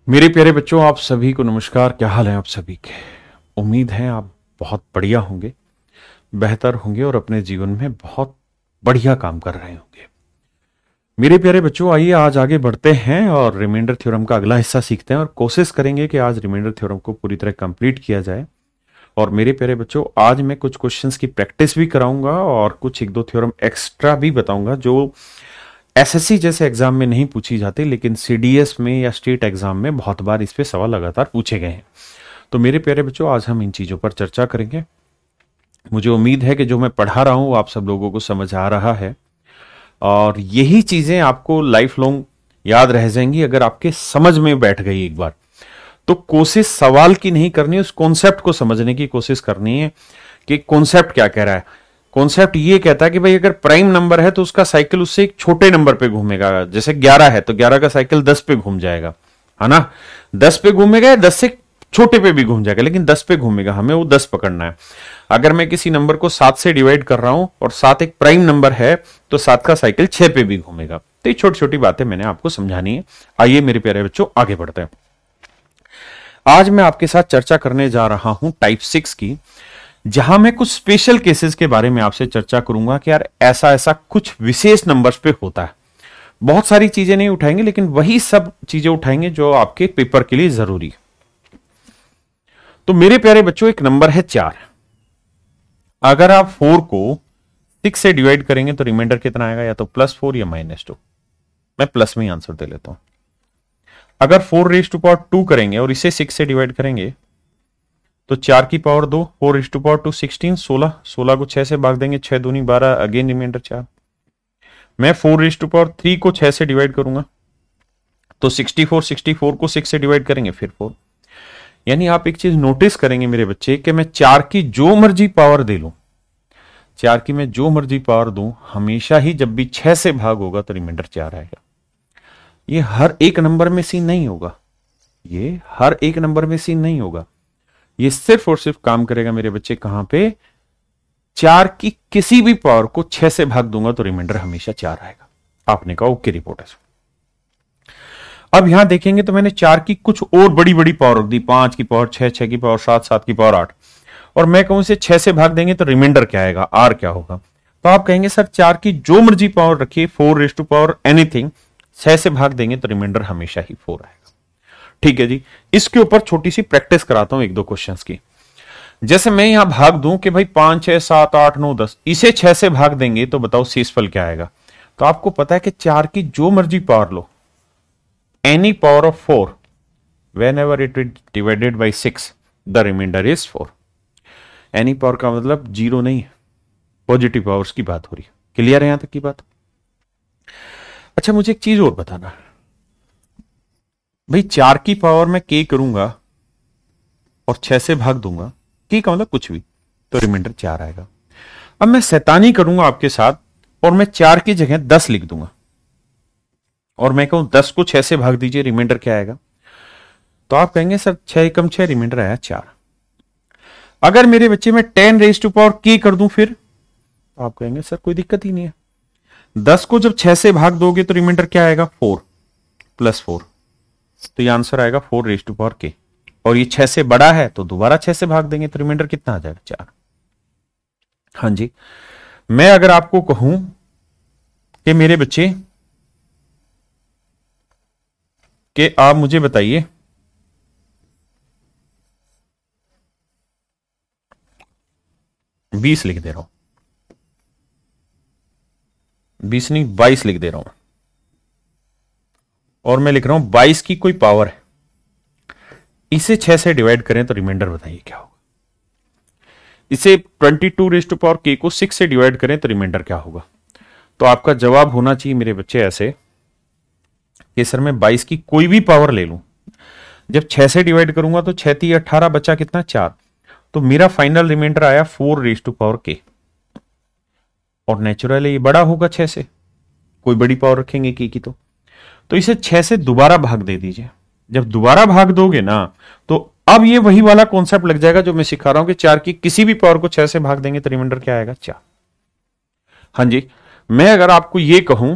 मेरे प्यारे बच्चों, आप सभी को नमस्कार। क्या हाल है आप सभी के? उम्मीद है आप बहुत बढ़िया होंगे, बेहतर होंगे और अपने जीवन में बहुत बढ़िया काम कर रहे होंगे। मेरे प्यारे बच्चों, आइए आज आगे बढ़ते हैं और रिमाइंडर थ्योरम का अगला हिस्सा सीखते हैं और कोशिश करेंगे कि आज रिमाइंडर थ्योरम को पूरी तरह कंप्लीट किया जाए। और मेरे प्यारे बच्चों, आज मैं कुछ क्वेश्चंस की प्रैक्टिस भी कराऊंगा और कुछ एक दो थ्योरम एक्स्ट्रा भी बताऊंगा जो एसएससी जैसे एग्जाम में नहीं पूछी जाती, लेकिन सीडीएस में या स्टेट एग्जाम में बहुत बार इस पे सवाल लगातार पूछे गए हैं। तो मेरे प्यारे बच्चों, आज हम इन चीजों पर चर्चा करेंगे। मुझे उम्मीद है कि जो मैं पढ़ा रहा हूं आप सब लोगों को समझ आ रहा है और यही चीजें आपको लाइफ लॉन्ग याद रह जाएंगी अगर आपके समझ में बैठ गई एक बार। तो कोशिश सवाल की नहीं करनी, उस कॉन्सेप्ट को समझने की कोशिश करनी है कि कॉन्सेप्ट क्या कह रहा है। कॉन्सेप्ट ये कहता है कि भाई अगर प्राइम नंबर है तो उसका साइकिल उससे एक छोटे नंबर पे घूमेगा। जैसे 11 है तो 11 का साइकिल 10 पे घूम जाएगा, है ना। 10 पे घूमेगा, 10 से छोटे पे भी घूम जाएगा, लेकिन 10 पे घूमेगा, हमें वो 10 पकड़ना है। अगर मैं किसी नंबर को 7 से डिवाइड कर रहा हूं और 7 एक प्राइम नंबर है तो 7 का साइकिल 6 पे भी घूमेगा। तो ये छोटी छोटी बातें मैंने आपको समझानी है। आइए मेरे प्यारे बच्चों, आगे बढ़ते हैं। आज मैं आपके साथ चर्चा करने जा रहा हूं टाइप 6 की, जहां मैं कुछ स्पेशल केसेस के बारे में आपसे चर्चा करूंगा कि यार ऐसा ऐसा कुछ विशेष नंबर्स पे होता है। बहुत सारी चीजें नहीं उठाएंगे, लेकिन वही सब चीजें उठाएंगे जो आपके पेपर के लिए जरूरी है। तो मेरे प्यारे बच्चों, एक नंबर है 4। अगर आप 4 को 6 से डिवाइड करेंगे तो रिमाइंडर कितना आएगा, या तो +4 या -2। मैं प्लस में ही आंसर दे लेता हूं। अगर 4 करेंगे और इसे 6 से डिवाइड करेंगे तो 4 की पावर 2, 4 16, 16 को 6 से भाग देंगे, 6 दूनी 12, अगेन रिमाइंडर 4। मैं 4 को 6 से डिवाइड करूंगा तो 64 को 6 से डिवाइड करेंगे फिर 4। यानी आप एक चीज नोटिस करेंगे मेरे बच्चे कि मैं 4 की जो मर्जी पावर दे लूं, 4 की मैं जो मर्जी पावर दूं, हमेशा ही जब भी 6 से भाग होगा तो रिमाइंडर 4 आएगा। ये हर एक नंबर में सीन नहीं होगा, ये हर एक नंबर में सीन नहीं होगा। ये सिर्फ और सिर्फ काम करेगा मेरे बच्चे कहां पे, 4 की किसी भी पावर को 6 से भाग दूंगा तो रिमाइंडर हमेशा 4 आएगा। आपने कहा ओके रिपोर्ट है। अब यहां देखेंगे तो मैंने 4 की कुछ और बड़ी बड़ी पावर रख दी, 5 की पावर 6, 6 की पावर 7, 7 की पावर 8। और मैं कहूं इसे 6 से भाग देंगे तो रिमाइंडर क्या आएगा, आर क्या होगा। तो आप कहेंगे सर 4 की जो मर्जी पावर रखिए, 4 एनीथिंग, 6 से भाग देंगे तो रिमाइंडर हमेशा ही 4 आएगा। ठीक है जी। इसके ऊपर छोटी सी प्रैक्टिस कराता हूं एक दो क्वेश्चंस की। जैसे मैं यहां भाग दूं कि भाई 5 6 7 8 9 10, इसे 6 से भाग देंगे तो बताओ शेषफल क्या आएगा। तो आपको पता है कि 4 की जो मर्जी पावर लो, any power of 4 whenever it is divided by 6 the remainder is 4। Any power का मतलब जीरो नहीं है, पॉजिटिव पावर्स की बात हो रही है। क्लियर है यहां तक की बात? अच्छा, मुझे एक चीज और बताना है भाई, 4 की पावर में k करूंगा और 6 से भाग दूंगा, k का मतलब कुछ भी, तो रिमाइंडर 4 आएगा। अब मैं शैतानी करूंगा आपके साथ और मैं 4 की जगह 10 लिख दूंगा और मैं कहूं 10 को 6 से भाग दीजिए, रिमाइंडर क्या आएगा। तो आप कहेंगे सर 6 एकम 6, रिमाइंडर आया 4। अगर मेरे बच्चे में 10 कर दूं फिर, तो आप कहेंगे सर कोई दिक्कत ही नहीं है। 10 को जब 6 से भाग दोगे तो रिमाइंडर क्या आएगा, 4 + 4। तो ये आंसर आएगा 4 और ये 6 से बड़ा है तो दोबारा 6 से भाग देंगे तो रिमाइंडर कितना आ जाएगा, 4। हाँ जी। मैं अगर आपको कहूं कि मेरे बच्चे कि आप मुझे बताइए 20 लिख दे रहा हूं, 20 नहीं 22 लिख दे रहा हूं, और मैं लिख रहा हूं 22 की कोई पावर है, इसे 6 से डिवाइड करें तो रिमाइंडर बताइए क्या होगा। इसे 22 को 6 से डिवाइड करें तो रिमाइंडर क्या होगा। तो आपका जवाब होना चाहिए मेरे बच्चे ऐसे कि सर मैं 22 की कोई भी पावर ले लूं, जब 6 से डिवाइड करूंगा तो 6 3 18, बचा कितना, 4। तो मेरा फाइनल रिमाइंडर आया 4 और नेचुरली ये बड़ा होगा 6 से, कोई बड़ी पावर रखेंगे की तो इसे 6 से दोबारा भाग दे दीजिए। जब दोबारा भाग दोगे ना तो अब ये वही वाला कॉन्सेप्ट लग जाएगा जो मैं सिखा रहा हूं कि 4 की किसी भी पावर को 6 से भाग देंगे तो रिमाइंडर क्या आएगा, 4। हाँ जी। मैं अगर आपको ये कहूं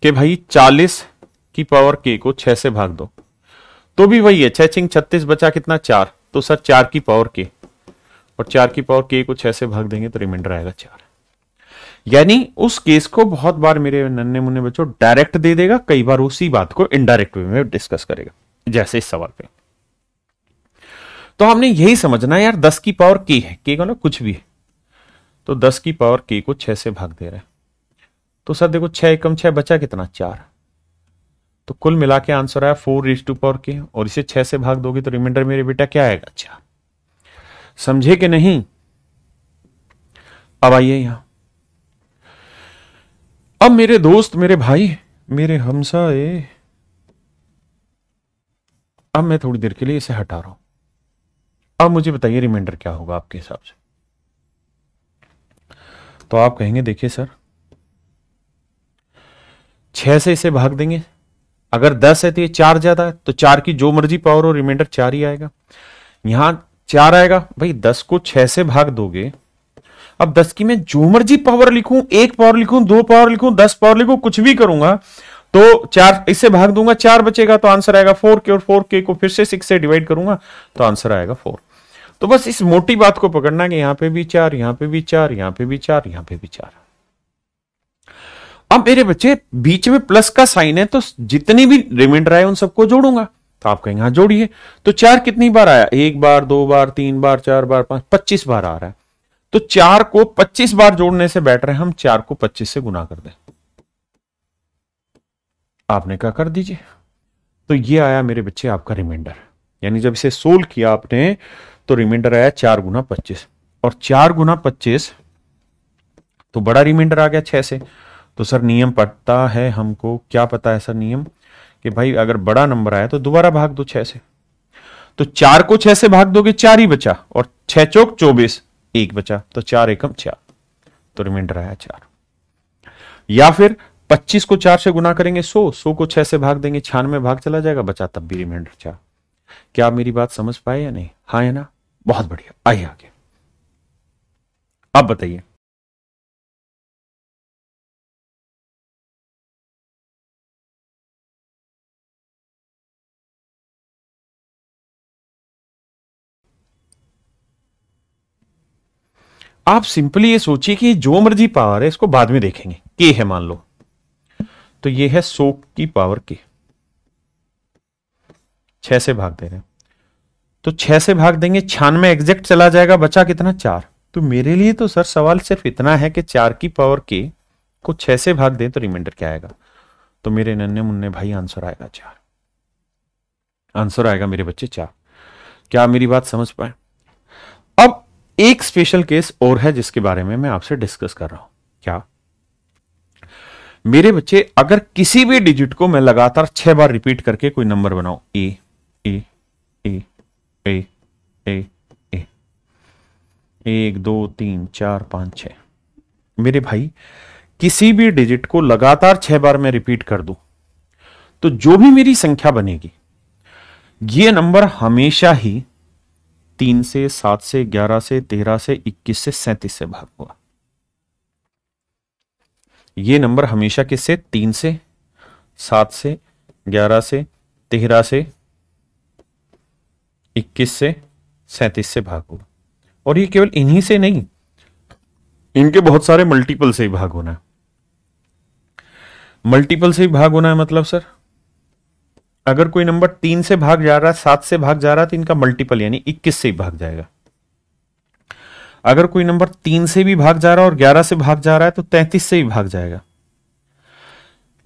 कि भाई 40 की पावर k को 6 से भाग दो तो भी वही है, 6 छिंग 36 बचा कितना 4, तो सर 4 की पावर k, और 4 की पावर k को 6 से भाग देंगे तो रिमाइंडर आएगा 4। यानी उस केस को बहुत बार मेरे नन्हे मुन्ने बच्चों डायरेक्ट दे देगा, कई बार उसी बात को इनडायरेक्ट वे में डिस्कस करेगा, जैसे इस सवाल पे। तो हमने यही समझना है यार, 10 की पावर k है, k का ना कुछ भी है, तो 10 की पावर k को 6 से भाग दे रहा है, तो सर देखो 6 एकम 6 बचा कितना 4, तो कुल मिला के आंसर आया 4 k, और इसे 6 से भाग दोगे तो रिमाइंडर मेरे बेटा क्या आएगा 4। समझे कि नहीं? अब आइए यहां, अब मेरे दोस्त, मेरे भाई, मेरे हमसाए, अब मैं थोड़ी देर के लिए इसे हटा रहा हूं। अब मुझे बताइए रिमाइंडर क्या होगा आपके हिसाब से? तो आप कहेंगे देखिए सर 6 से इसे भाग देंगे, अगर 10 है तो ये 4 ज्यादा है, तो 4 की जो मर्जी पावर हो रिमाइंडर 4 ही आएगा। यहां 4 आएगा भाई, 10 को 6 से भाग दोगे, अब 10 की मैं जो मर्जी पावर लिखूं, 1 पावर लिखूं, 2 पावर लिखूं, 10 पावर लिखूं, कुछ भी करूंगा, तो 4 इससे भाग दूंगा 4 बचेगा, तो आंसर आएगा 4k, और 4k को फिर से 6 से डिवाइड करूंगा तो आंसर आएगा 4। तो बस इस मोटी बात को पकड़ना कि यहां पे भी 4, यहां पे भी 4, यहां पे भी 4, यहां पे भी 4। अब मेरे बच्चे बीच में प्लस का साइन है, तो जितनी भी रिमाइंडर आए उन सबको जोड़ूंगा, तो आप कहेंगे हाँ जोड़िए। तो 4 कितनी बार आया? 1 बार, 2 बार, 3 बार, 4 बार, 5, 25 बार आ रहा है। तो 4 को 25 बार जोड़ने से बेटर है हम 4 को 25 से गुना कर दें। आपने क्या कर दीजिए, तो ये आया मेरे बच्चे आपका रिमाइंडर। यानी जब इसे सोल्व किया आपने तो रिमाइंडर आया 4 गुना 25, और 4 गुना 25 तो बड़ा रिमाइंडर आ गया 6 से। तो सर नियम पता है हमको, क्या पता है सर नियम, कि भाई अगर बड़ा नंबर आया तो दोबारा भाग दो 6 से। तो 4 को 6 से भाग दोगे 4 ही बचा, और 6 चौक 24, 1 बचा, तो 4 एकम 4, तो रिमाइंडर आया 4। या फिर 25 को 4 से गुना करेंगे 100 को 6 से भाग देंगे 96 भाग चला जाएगा, बचा तब भी रिमाइंडर 4। क्या आप मेरी बात समझ पाए या नहीं? हाँ है ना? बहुत बढ़िया, आइए आगे। अब बताइए आप सिंपली ये सोचिए कि जो मर्जी पावर है इसको बाद में देखेंगे, के है मान लो, तो ये है 100 की पावर के, 6 से भाग दे रहे हैं, तो 6 से भाग देंगे 96 एग्जैक्ट चला जाएगा, बचा कितना 4। तो मेरे लिए तो सर सवाल सिर्फ इतना है कि 4 की पावर के को 6 से भाग दें तो रिमाइंडर क्या आएगा? तो मेरे नन्हे मुन्ने भाई आंसर आएगा 4, आंसर आएगा मेरे बच्चे 4। क्या आप मेरी बात समझ पाए? अब एक स्पेशल केस और है जिसके बारे में मैं आपसे डिस्कस कर रहा हूं। क्या मेरे बच्चे, अगर किसी भी डिजिट को मैं लगातार 6 बार रिपीट करके कोई नंबर बनाऊं, ए ए ए ए ए ए 1 2 3 4 5 6, मेरे भाई किसी भी डिजिट को लगातार 6 बार मैं रिपीट कर दूं तो जो भी मेरी संख्या बनेगी, ये नंबर हमेशा ही 3 से, 7 से, 11 से, 13 से, 21 से, 37 से भाग हुआ। ये नंबर हमेशा किससे? 3 से, 7 से, 11 से, 13 से, 21 से, 37 से भाग हुआ। और ये केवल इन्हीं से नहीं, इनके बहुत सारे मल्टीपल से ही भाग होना है। मल्टीपल से ही भाग होना है मतलब सर, अगर कोई नंबर 3 से भाग जा रहा है, 7 से भाग जा रहा है, तो इनका मल्टीपल यानी 21 से ही भाग जाएगा। अगर कोई नंबर 3 से भी भाग जा रहा है और 11 से भाग जा रहा है तो 33 से ही भाग जाएगा।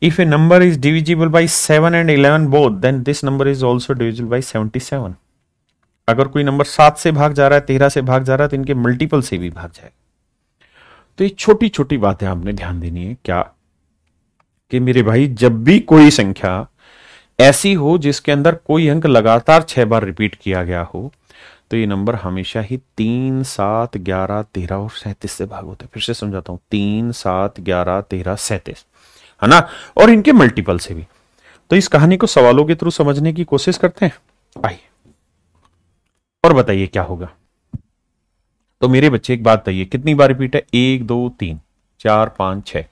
If a number is divisible by 7 and 11 both, then this number is also divisible by 77। अगर कोई नंबर 7 से भाग जा रहा है, 13 से भाग जा रहा है, तो इनके मल्टीपल से भी भाग जाएगा। तो ये छोटी छोटी बातें आपने ध्यान देनी है। क्या कि मेरे भाई, जब भी कोई संख्या ऐसी हो जिसके अंदर कोई अंक लगातार 6 बार रिपीट किया गया हो, तो ये नंबर हमेशा ही 3, 7, 11, 13 और 37 से भाग होते हैं। फिर से समझाता हूं, 3, 7, 11, 13, 37, है ना, और इनके मल्टीपल से भी। तो इस कहानी को सवालों के थ्रू समझने की कोशिश करते हैं। आइए और बताइए क्या होगा। तो मेरे बच्चे एक बात बताइए, कितनी बार रिपीट है? 1 2 3 4 5 6।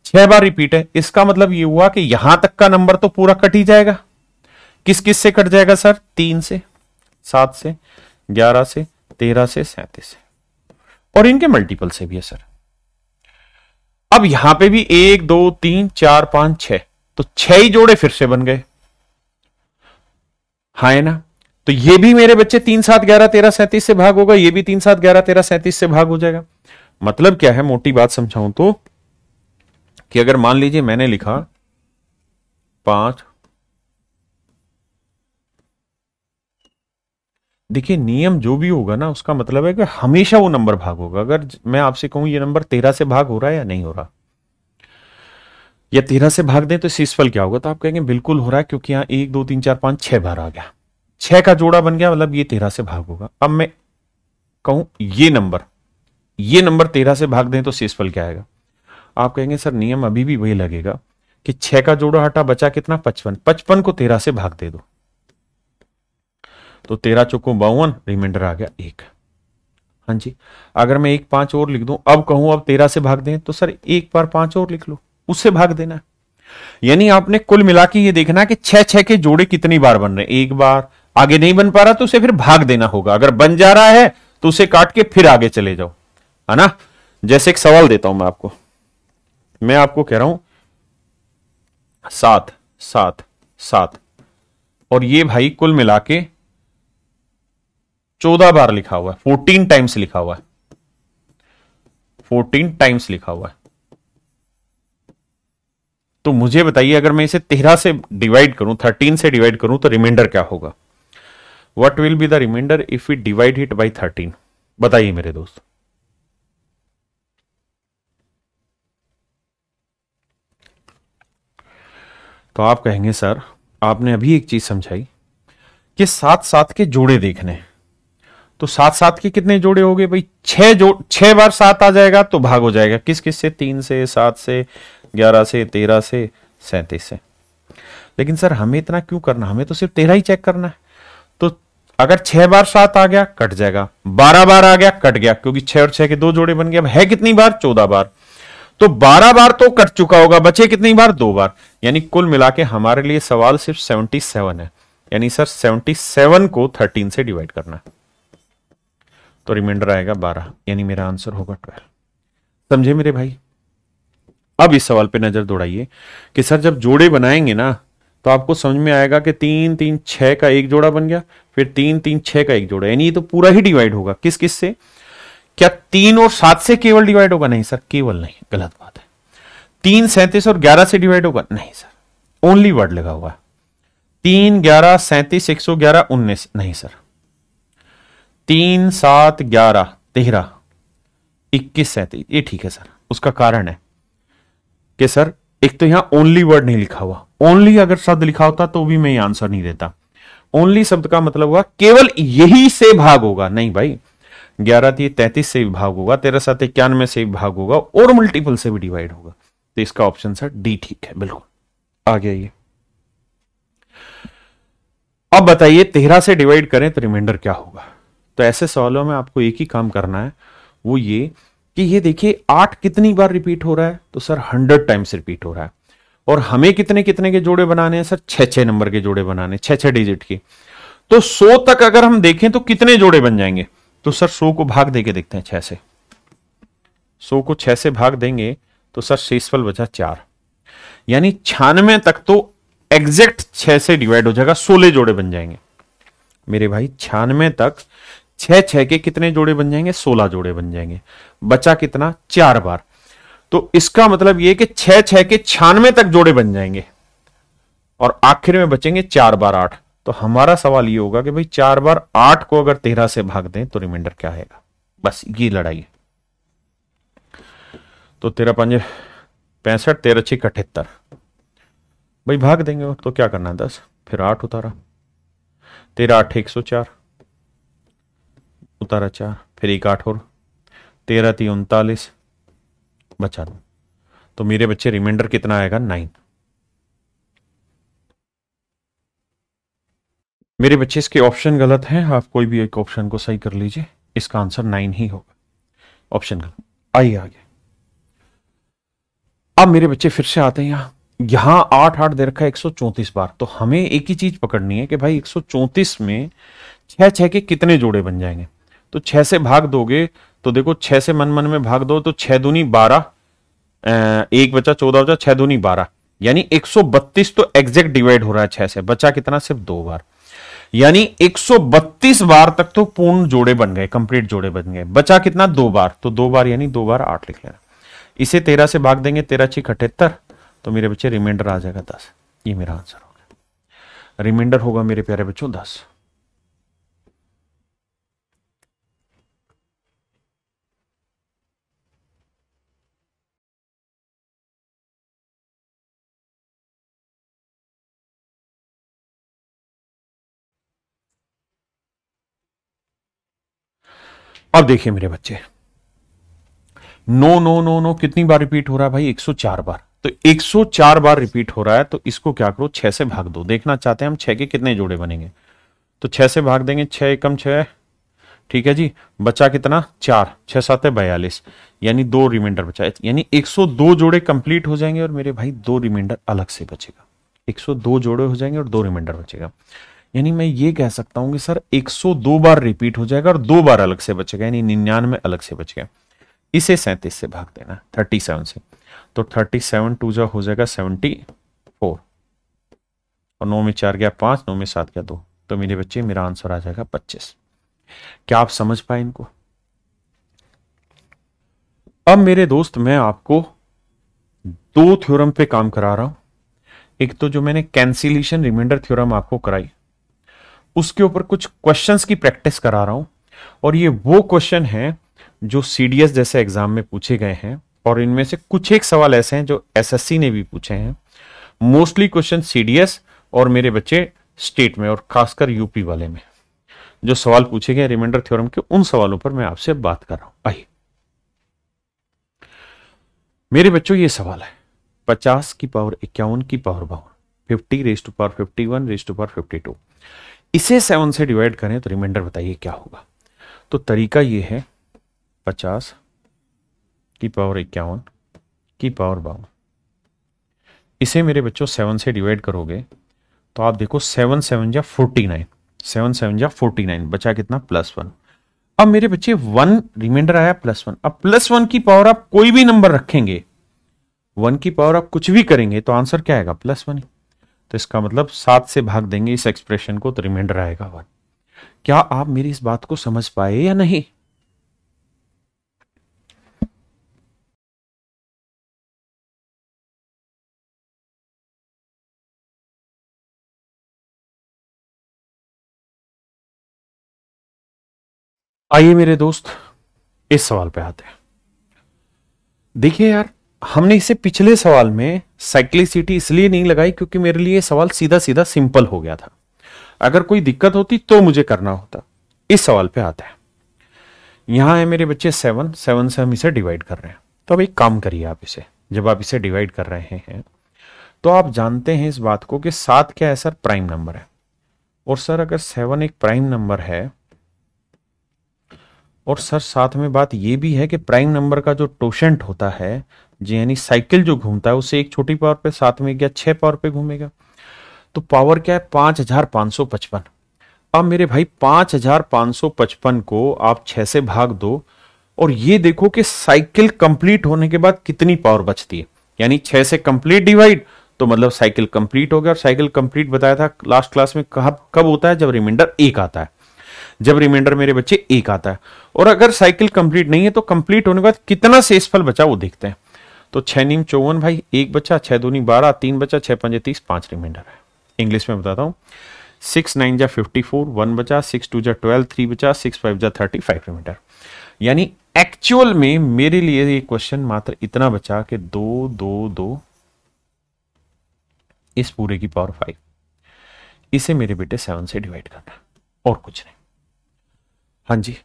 6 बार रिपीट है, इसका मतलब ये हुआ कि यहां तक का नंबर तो पूरा कट ही जाएगा। किस किस से कट जाएगा सर? 3 से, 7 से, 11 से, 13 से, 37 से, और इनके मल्टीपल से भी है सर। अब यहां पे भी 1 2 3 4 5 6, तो 6 ही जोड़े फिर से बन गए, हाँ है ना। तो ये भी मेरे बच्चे 3 7 11 13 37 से भाग होगा, ये भी 3 7 11 13 37 से भाग हो जाएगा। मतलब क्या है, मोटी बात समझाऊं तो, कि अगर मान लीजिए मैंने लिखा 5, देखिए नियम जो भी होगा ना उसका मतलब है कि हमेशा वो नंबर भाग होगा। अगर मैं आपसे कहूं ये नंबर 13 से भाग हो रहा है या नहीं हो रहा, या 13 से भाग दें तो शेषफल क्या होगा, तो आप कहेंगे बिल्कुल हो रहा है, क्योंकि यहां 1 2 3 4 5 6 बार आ गया, 6 का जोड़ा बन गया, मतलब ये 13 से भाग होगा। अब मैं कहूं ये नंबर 13 से भाग दें तो शेषफल क्या आएगा, आप कहेंगे सर नियम अभी भी वही लगेगा कि 6 का जोड़ा हटा, बचा कितना 55, 55 को 13 से भाग दे दो, तो 13 चौको 52, रिमाइंडर आ गया 1। हाँ जी, अगर मैं 1 5 और लिख दूं, अब कहूं अब 13 से भाग दें, तो सर 1 बार 5 और लिख लो, उससे भाग देना। यानी आपने कुल मिला के ये देखना कि 6 के जोड़े कितनी बार बन रहे हैं। एक बार, आगे नहीं बन पा रहा तो उसे फिर भाग देना होगा, अगर बन जा रहा है तो उसे काट के फिर आगे चले जाओ, है ना। जैसे एक सवाल देता हूं मैं आपको कह रहा हूं 7 7 7, और ये भाई कुल मिला के 14 बार लिखा हुआ है, 14 टाइम्स लिखा हुआ है, 14 टाइम्स लिखा हुआ है। तो मुझे बताइए अगर मैं इसे 13 से डिवाइड करूं, 13 से डिवाइड करूं, तो रिमाइंडर क्या होगा? What will be the remainder if we divide it by 13? बताइए मेरे दोस्त। तो आप कहेंगे सर आपने अभी एक चीज समझाई कि 7 7 के जोड़े देखने, तो 7 7 के कितने जोड़े हो गए भाई? 6 बार 7 आ जाएगा तो भाग हो जाएगा, किस किस से? 3 से, 7 से, 11 से, 13 से, 37 से। लेकिन सर हमें इतना क्यों करना, हमें तो सिर्फ 13 ही चेक करना है। तो अगर 6 बार 7 आ गया कट जाएगा, 12 बार आ गया कट गया, क्योंकि 6 और 6 के 2 जोड़े बन गए। अब है कितनी बार? 14 बार, तो 12 बार तो कट चुका होगा, बचे कितनी बार? 2 बार। यानी कुल मिला के हमारे लिए सवाल सिर्फ 77 है, यानी सर 77 को 13 से डिवाइड करना है, तो रिमाइंडर आएगा 12, यानी मेरा आंसर होगा 12। समझे मेरे भाई? अब इस सवाल पे नजर दौड़ाइए कि सर जब जोड़े बनाएंगे ना तो आपको समझ में आएगा कि 3 3 6 का एक जोड़ा बन गया, फिर 3 3 6 का एक जोड़ा, यानी ये तो पूरा ही डिवाइड होगा। किस किस से? क्या 3 और 7 से केवल डिवाइड होगा? नहीं सर, केवल नहीं, गलत बात है। 3 37 और 11 से डिवाइड होगा? नहीं सर, ओनली वर्ड लगा हुआ है। 3 11 37 111 19, नहीं सर। 3 7 11 13 21 37, ये ठीक है सर। उसका कारण है कि सर एक तो यहां ओनली वर्ड नहीं लिखा हुआ, ओनली अगर शब्द लिखा होता तो भी मैं ये आंसर नहीं देता। ओनली शब्द का मतलब हुआ केवल यही से भाग होगा, नहीं भाई 11 3 33 से भी भाग होगा, 13 7 91 से भी भाग होगा, और मल्टीपल से भी डिवाइड होगा। तो इसका ऑप्शन सर डी ठीक है, बिल्कुल। आ गया ये। अब बताइए 13 से डिवाइड करें तो रिमाइंडर क्या होगा? तो ऐसे सवालों में आपको एक ही काम करना है, वो ये कि ये देखिए 8 कितनी बार रिपीट हो रहा है, तो सर 100 टाइम्स रिपीट हो रहा है। और हमें कितने कितने के जोड़े बनाने हैं सर? 6 नंबर के जोड़े बनाने, 6 डिजिट के। तो 100 तक अगर हम देखें तो कितने जोड़े बन जाएंगे? तो सर 100 को भाग देके देखते हैं 6 से। 100 को 6 से भाग देंगे तो सर शेषफल बचा 4, यानी 96 तक तो एग्जैक्ट 6 से डिवाइड हो जाएगा, 16 जोड़े बन जाएंगे मेरे भाई। 96 तक 6 के कितने जोड़े बन जाएंगे? 16 जोड़े बन जाएंगे। बचा कितना? 4 बार। तो इसका मतलब यह कि 6 के 96 तक जोड़े बन जाएंगे, और आखिर में बचेंगे 4 बार 8। तो हमारा सवाल ये होगा कि भाई 4 बार 8 को अगर 13 से भाग दें तो रिमाइंडर क्या आएगा? बस ये लड़ाई है। तो 13 5 65, 13 6 78, भाई भाग देंगे तो क्या करना है? 10, फिर 8 उतारा, 13 8 104, उतारा 4, फिर 1 8 और 13 3 39, बचा 2। तो मेरे बच्चे रिमाइंडर कितना आएगा? 9। मेरे बच्चे इसके ऑप्शन गलत हैं, आप कोई भी एक ऑप्शन को सही कर लीजिए, इसका आंसर 9 ही होगा, ऑप्शन गलत। आइए आगे। अब मेरे बच्चे फिर से आते हैं यहां 8 8 दे रखा है 134 बार। तो हमें एक ही चीज पकड़नी है कि भाई 134 में 6 6 के कितने जोड़े बन जाएंगे। तो 6 से भाग दोगे तो देखो 6 से मन मन में भाग दो तो 6 दूनी 12, एक बचा 14 बचा, 6 दूनी 12, यानी 132 तो एग्जैक्ट डिवाइड हो रहा है 6 से। बचा कितना? सिर्फ 2 बार, यानी 132 बार तक तो पूर्ण जोड़े बन गए, कंप्लीट जोड़े बन गए। बचा कितना? 2 बार, तो 2 बार यानी 2 बार 8 लिख लेना। इसे 13 से भाग देंगे, 13 6 78, तो मेरे बच्चे रिमाइंडर आ जाएगा 10। ये मेरा आंसर होगा। रिमाइंडर होगा मेरे प्यारे बच्चों 10। अब देखिए मेरे बच्चे, नो नो नो नो कितनी बार रिपीट हो रहा है भाई? 104 बार। तो 104 बार रिपीट हो रहा है, तो इसको क्या करो, 6 से भाग दो। देखना चाहते हैं हम 6 के कितने जोड़े बनेंगे, तो 6 से भाग देंगे, 6 एकम 6, ठीक है जी। बचा कितना? 4, 6 7 42, यानी 2 रिमाइंडर बचा, यानी 102 जोड़े कंप्लीट हो जाएंगे और मेरे भाई 2 रिमाइंडर अलग से बचेगा। 102 जोड़े हो जाएंगे और 2 रिमाइंडर बचेगा। यानी मैं ये कह सकता हूं कि सर 102 बार रिपीट हो जाएगा और 2 बार अलग से बचेगा, यानी 99 अलग से बचेगा। इसे 37 से भाग देना, 37 से, तो 37 टू जा हो जाएगा 74, और 9 में 4 गया 5, 9 में 7 गया 2, तो मेरे बच्चे मेरा आंसर आ जाएगा 25। क्या आप समझ पाए इनको? अब मेरे दोस्त मैं आपको 2 थ्योरम पे काम करा रहा हूं। एक तो जो मैंने कैंसिलेशन रिमाइंडर थ्योरम आपको कराई, उसके ऊपर कुछ क्वेश्चंस की प्रैक्टिस करा रहा हूं। और ये वो क्वेश्चन है जो सीडीएस जैसे एग्जाम में पूछे गए हैं, और इनमें से कुछ एक सवाल ऐसे हैं जो एसएससी ने भी पूछे हैं। मोस्टली क्वेश्चन सीडीएस और मेरे बच्चे स्टेट में, और खासकर यूपी वाले में जो सवाल पूछे गए रिमाइंडर थ्योरम के, उन सवालों पर मैं आपसे बात कर रहा हूं। आइए मेरे बच्चों, ये सवाल है 50 की पावर 51 की power 52, 50 raise to power 51 raise to power 52, इसे 7 से डिवाइड करें तो रिमाइंडर बताइए क्या होगा। तो तरीका ये है, 50 की पावर 51 की पावर 52, इसे मेरे बच्चों 7 से डिवाइड करोगे तो आप देखो 7 7 जा 49, 7 7 जा 49, बचा कितना? +1। अब मेरे बच्चे 1 रिमाइंडर आया +1। अब +1 की पावर आप कोई भी नंबर रखेंगे, 1 की पावर आप कुछ भी करेंगे तो आंसर क्या आएगा? +1। तो इसका मतलब 7 से भाग देंगे इस एक्सप्रेशन को तो रिमाइंडर आएगा 1। क्या आप मेरी इस बात को समझ पाए या नहीं? आइए मेरे दोस्त इस सवाल पे आते हैं। देखिए यार, हमने इसे पिछले सवाल में साइक्लिसिटी इसलिए नहीं लगाई क्योंकि मेरे लिए सवाल सीधा सीधा सिंपल हो गया था। अगर कोई दिक्कत होती तो मुझे करना होता। इस सवाल पे आता है, यहां है मेरे बच्चे 7 7 से हम इसे डिवाइड कर रहे हैं। तो अब एक काम करिए, आप इसे जब आप इसे डिवाइड कर रहे हैं तो आप जानते हैं इस बात को कि 7 क्या है सर? प्राइम नंबर है। और सर अगर 7 एक प्राइम नंबर है, और सर साथ में बात यह भी है कि प्राइम नंबर का जो टोशेंट होता है, जी यानी साइकिल जो घूमता है, उसे एक छोटी पावर पे, साथ में गया 6 पावर पे घूमेगा। तो पावर क्या है? 5555। अब मेरे भाई 5555 को आप 6 से भाग दो, और ये देखो कि साइकिल कंप्लीट होने के बाद कितनी पावर बचती है। यानी 6 से कंप्लीट डिवाइड तो मतलब साइकिल कंप्लीट हो गया। और साइकिल कंप्लीट बताया था लास्ट क्लास में, कब होता है? जब रिमाइंडर 1 आता है। जब रिमाइंडर मेरे बच्चे 1 आता है। और अगर साइकिल कंप्लीट नहीं है तो कंप्लीट होने के बाद कितना शेषफल बचा वो देखते हैं। तो 6 नीम 54 भाई, 1 बचा, 6 दूनी 12, 3 बचा, 6 पंजे 30, 5 रिमाइंडर है। इंग्लिश में बताता हूं, 6 9 जा 54, 1 बचा, 6 2 जा 12, 3 बचा, 6 5 जा 35 रिमाइंडर। यानी एक्चुअल में मेरे लिए ये क्वेश्चन मात्र इतना बचा कि 2 2 2 इस पूरे की पावर 5, इसे मेरे बेटे 7 से डिवाइड करना, और कुछ नहीं। हाँ जी,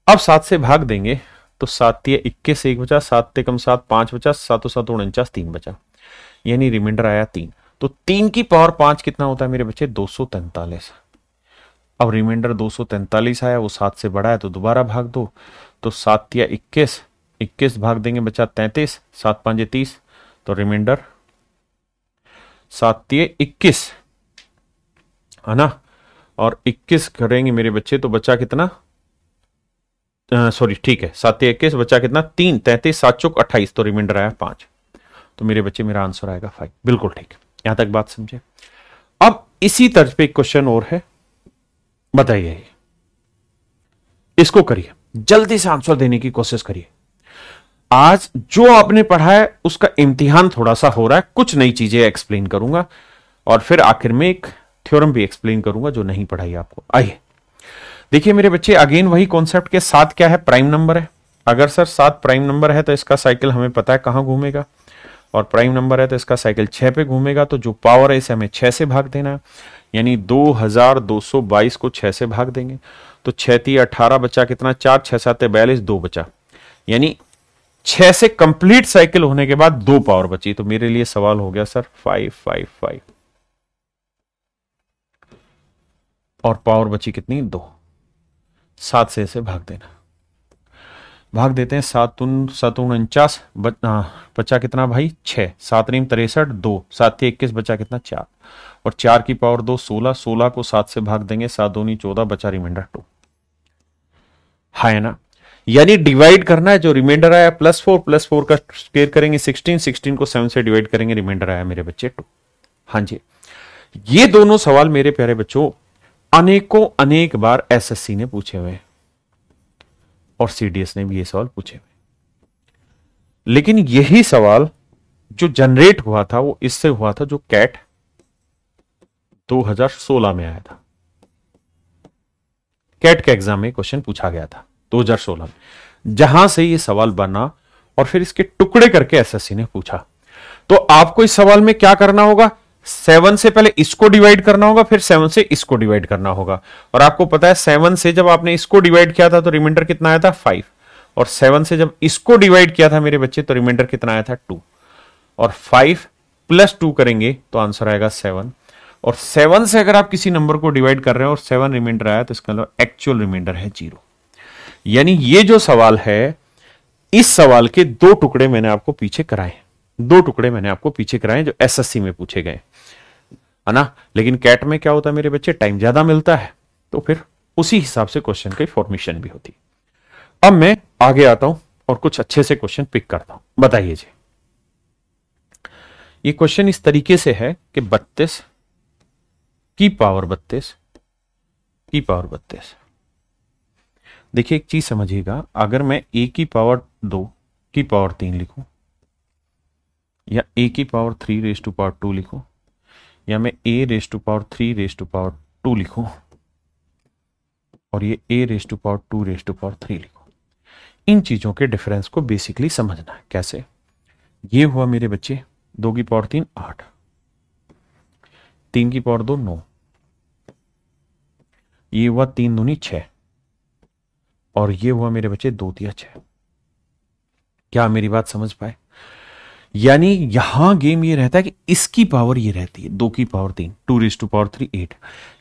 अब 7 से भाग देंगे तो 7 तिया 21, 1 बचा, 7 ते कम 7, 5 बचा, 7 7 49, 3 बचा, यानी रिमाइंडर आया 3। तो 3 की पावर 5 कितना होता है मेरे बच्चे? 243। अब रिमाइंडर 243 आया, वो 7 से बड़ा है तो दोबारा भाग दो। तो 7 तिया 21, 21 भाग देंगे बचा 33, 7 5 30, तो रिमाइंडर 7×3=21 है ना, और 21 करेंगे मेरे बच्चे तो बचा कितना, सॉरी ठीक है, 7×3=21 बचा कितना 3, 33, 7×4=28, तो रिमाइंडर आया 5। तो मेरे बच्चे मेरा आंसर आएगा 5। बिल्कुल ठीक, यहां तक बात समझे। अब इसी तर्ज पे एक क्वेश्चन और है, बताइए, इसको करिए, जल्दी से आंसर देने की कोशिश करिए। आज जो आपने पढ़ा है उसका इम्तिहान थोड़ा सा हो रहा है, कुछ नई चीजें एक्सप्लेन करूंगा और फिर आखिर में एक थ्योरम भी एक्सप्लेन करूंगा जो नहीं पढ़ाई आपको। आइए देखिए मेरे बच्चे, अगेन वही कॉन्सेप्ट के साथ क्या है, प्राइम नंबर है। अगर सर 7 प्राइम नंबर है तो इसका साइकिल हमें पता है कहां घूमेगा, और प्राइम नंबर है तो इसका साइकिल 6 पे घूमेगा। तो जो पावर है इसे हमें 6 से भाग देना है, यानी 2222 को 6 से भाग देंगे तो 6×3=18 बचा कितना 4, 6×7=42, 2 बचा, यानी 6 से कंप्लीट साइकिल होने के बाद 2 पावर बची। तो मेरे लिए सवाल हो गया सर 5, 5, 5, और पावर बची कितनी 2, 7 से इसे भाग देना, भाग देते हैं 7×7=49, बचा कितना भाई 6, 7×3=63, 2, 7×3=21 बचा कितना 4, और 4 की पावर 2 16, 16 को 7 से भाग देंगे, 7×2=14 बचा रिमाइंडर 2, है ना। यानी डिवाइड करना है, जो रिमाइंडर आया +4, +4 का स्क्वायर करेंगे 16, 16 को 7 से डिवाइड करेंगे, रिमाइंडर आया मेरे बच्चे 2। हाँ जी, ये दोनों सवाल मेरे प्यारे बच्चों अनेकों अनेक बार एसएससी ने पूछे हुए और सीडीएस ने भी ये सवाल पूछे हुए, लेकिन यही सवाल जो जनरेट हुआ था वो इससे हुआ था जो कैट 2016 में आया था। कैट के एग्जाम में क्वेश्चन पूछा गया था 2016 में, जहां से ये सवाल बना और फिर इसके टुकड़े करके एसएससी ने पूछा। तो आपको इस सवाल में क्या करना होगा, 7 से पहले इसको डिवाइड करना होगा, फिर 7 से इसको डिवाइड करना होगा। और आपको पता है 7 से जब आपने इसको डिवाइड किया था तो रिमाइंडर कितना आया था 5, और 7 से जब इसको डिवाइड किया था मेरे बच्चे तो रिमाइंडर कितना आया था 2, और 5 + 2 करेंगे तो आंसर आएगा 7। और 7 से अगर आप किसी नंबर को डिवाइड कर रहे हो और 7 रिमाइंडर आया तो इसका मतलब एक्चुअल रिमाइंडर है 0। यानी ये जो सवाल है, इस सवाल के 2 टुकड़े मैंने आपको पीछे कराए, 2 टुकड़े मैंने आपको पीछे कराए जो एसएससी में पूछे गए, है ना। लेकिन कैट में क्या होता है मेरे बच्चे, टाइम ज्यादा मिलता है, तो फिर उसी हिसाब से क्वेश्चन की फॉर्मेशन भी होती है। अब मैं आगे आता हूं और कुछ अच्छे से क्वेश्चन पिक करता हूं। बताइए जी, ये क्वेश्चन इस तरीके से है कि 32 की पावर 32 की पावर 32। देखिए एक चीज समझिएगा, अगर मैं a की पावर 2 की पावर 3 लिखूं, या a की पावर 3 लिखूं, या मैं a⁻3 लिखूं, और ये a⁻2 लिखूं, इन चीजों के डिफरेंस को बेसिकली समझना है। कैसे, ये हुआ मेरे बच्चे 2 की पावर 3 8, 3 की पावर 2 9, ये हुआ 3 दूनी 6, और ये हुआ मेरे बच्चे 2 तिया 6। क्या मेरी बात समझ पाए? यानी यहां गेम ये रहता है कि इसकी पावर ये रहती है 2 की पावर 3, 2⁻3 8,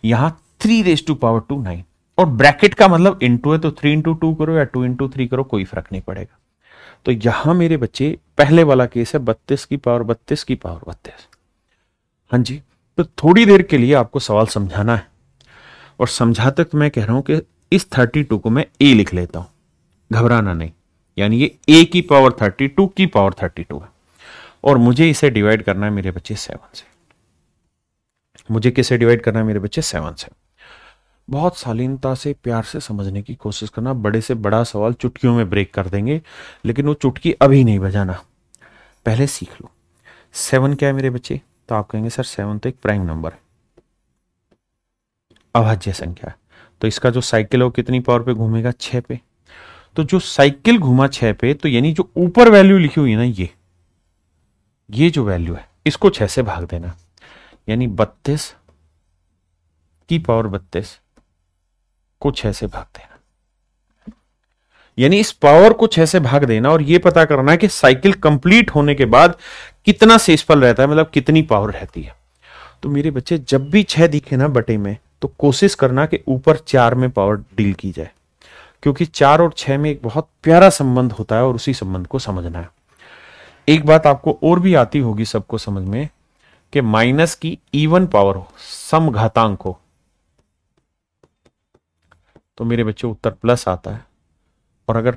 यहां 3⁻2 9, और ब्रैकेट का मतलब इंटू है तो 3×2 करो या 2×3 करो, कोई फर्क नहीं पड़ेगा। तो यहां मेरे बच्चे पहले वाला केस है 32 की पावर 32 की पावर 32। हाँ जी, तो थोड़ी देर के लिए आपको सवाल समझाना है, और समझाते तो मैं कह रहा हूं कि इस 32 को मैं a लिख लेता हूं, घबराना नहीं। यानी ये a की पावर 32 की पावर 32 है, और मुझे इसे डिवाइड करना है मेरे बच्चे 7 से। मुझे किसे डिवाइड करना है मेरे बच्चे 7 से। बहुत शालीनता से प्यार से समझने की कोशिश करना, बड़े से बड़ा सवाल चुटकियों में ब्रेक कर देंगे, लेकिन वो चुटकी अभी नहीं बजाना, पहले सीख लो। 7 क्या है मेरे बच्चे, तो आप कहेंगे सर 7 तो एक प्राइम नंबर है, अभाज्य संख्या है, तो इसका जो साइकिल है वो कितनी पावर पे घूमेगा 6 पे। तो जो साइकिल घूमा 6 पे, तो यानी जो ऊपर वैल्यू लिखी हुई है ना, ये जो वैल्यू है इसको 6 से भाग देना, यानी 32 की पावर 32 को 6 से भाग देना, यानी इस पावर को 6 से भाग देना, और ये पता करना है कि साइकिल कंप्लीट होने के बाद कितना शेषफल रहता है, मतलब कितनी पावर रहती है। तो मेरे बच्चे जब भी 6 दिखे ना बटे में, तो कोशिश करना कि ऊपर 4 में पावर डील की जाए, क्योंकि 4 और 6 में एक बहुत प्यारा संबंध होता है और उसी संबंध को समझना है। एक बात आपको और भी आती होगी सबको समझ में कि माइनस की इवन पावर हो, समघातांक हो, तो मेरे बच्चे उत्तर प्लस आता है, और अगर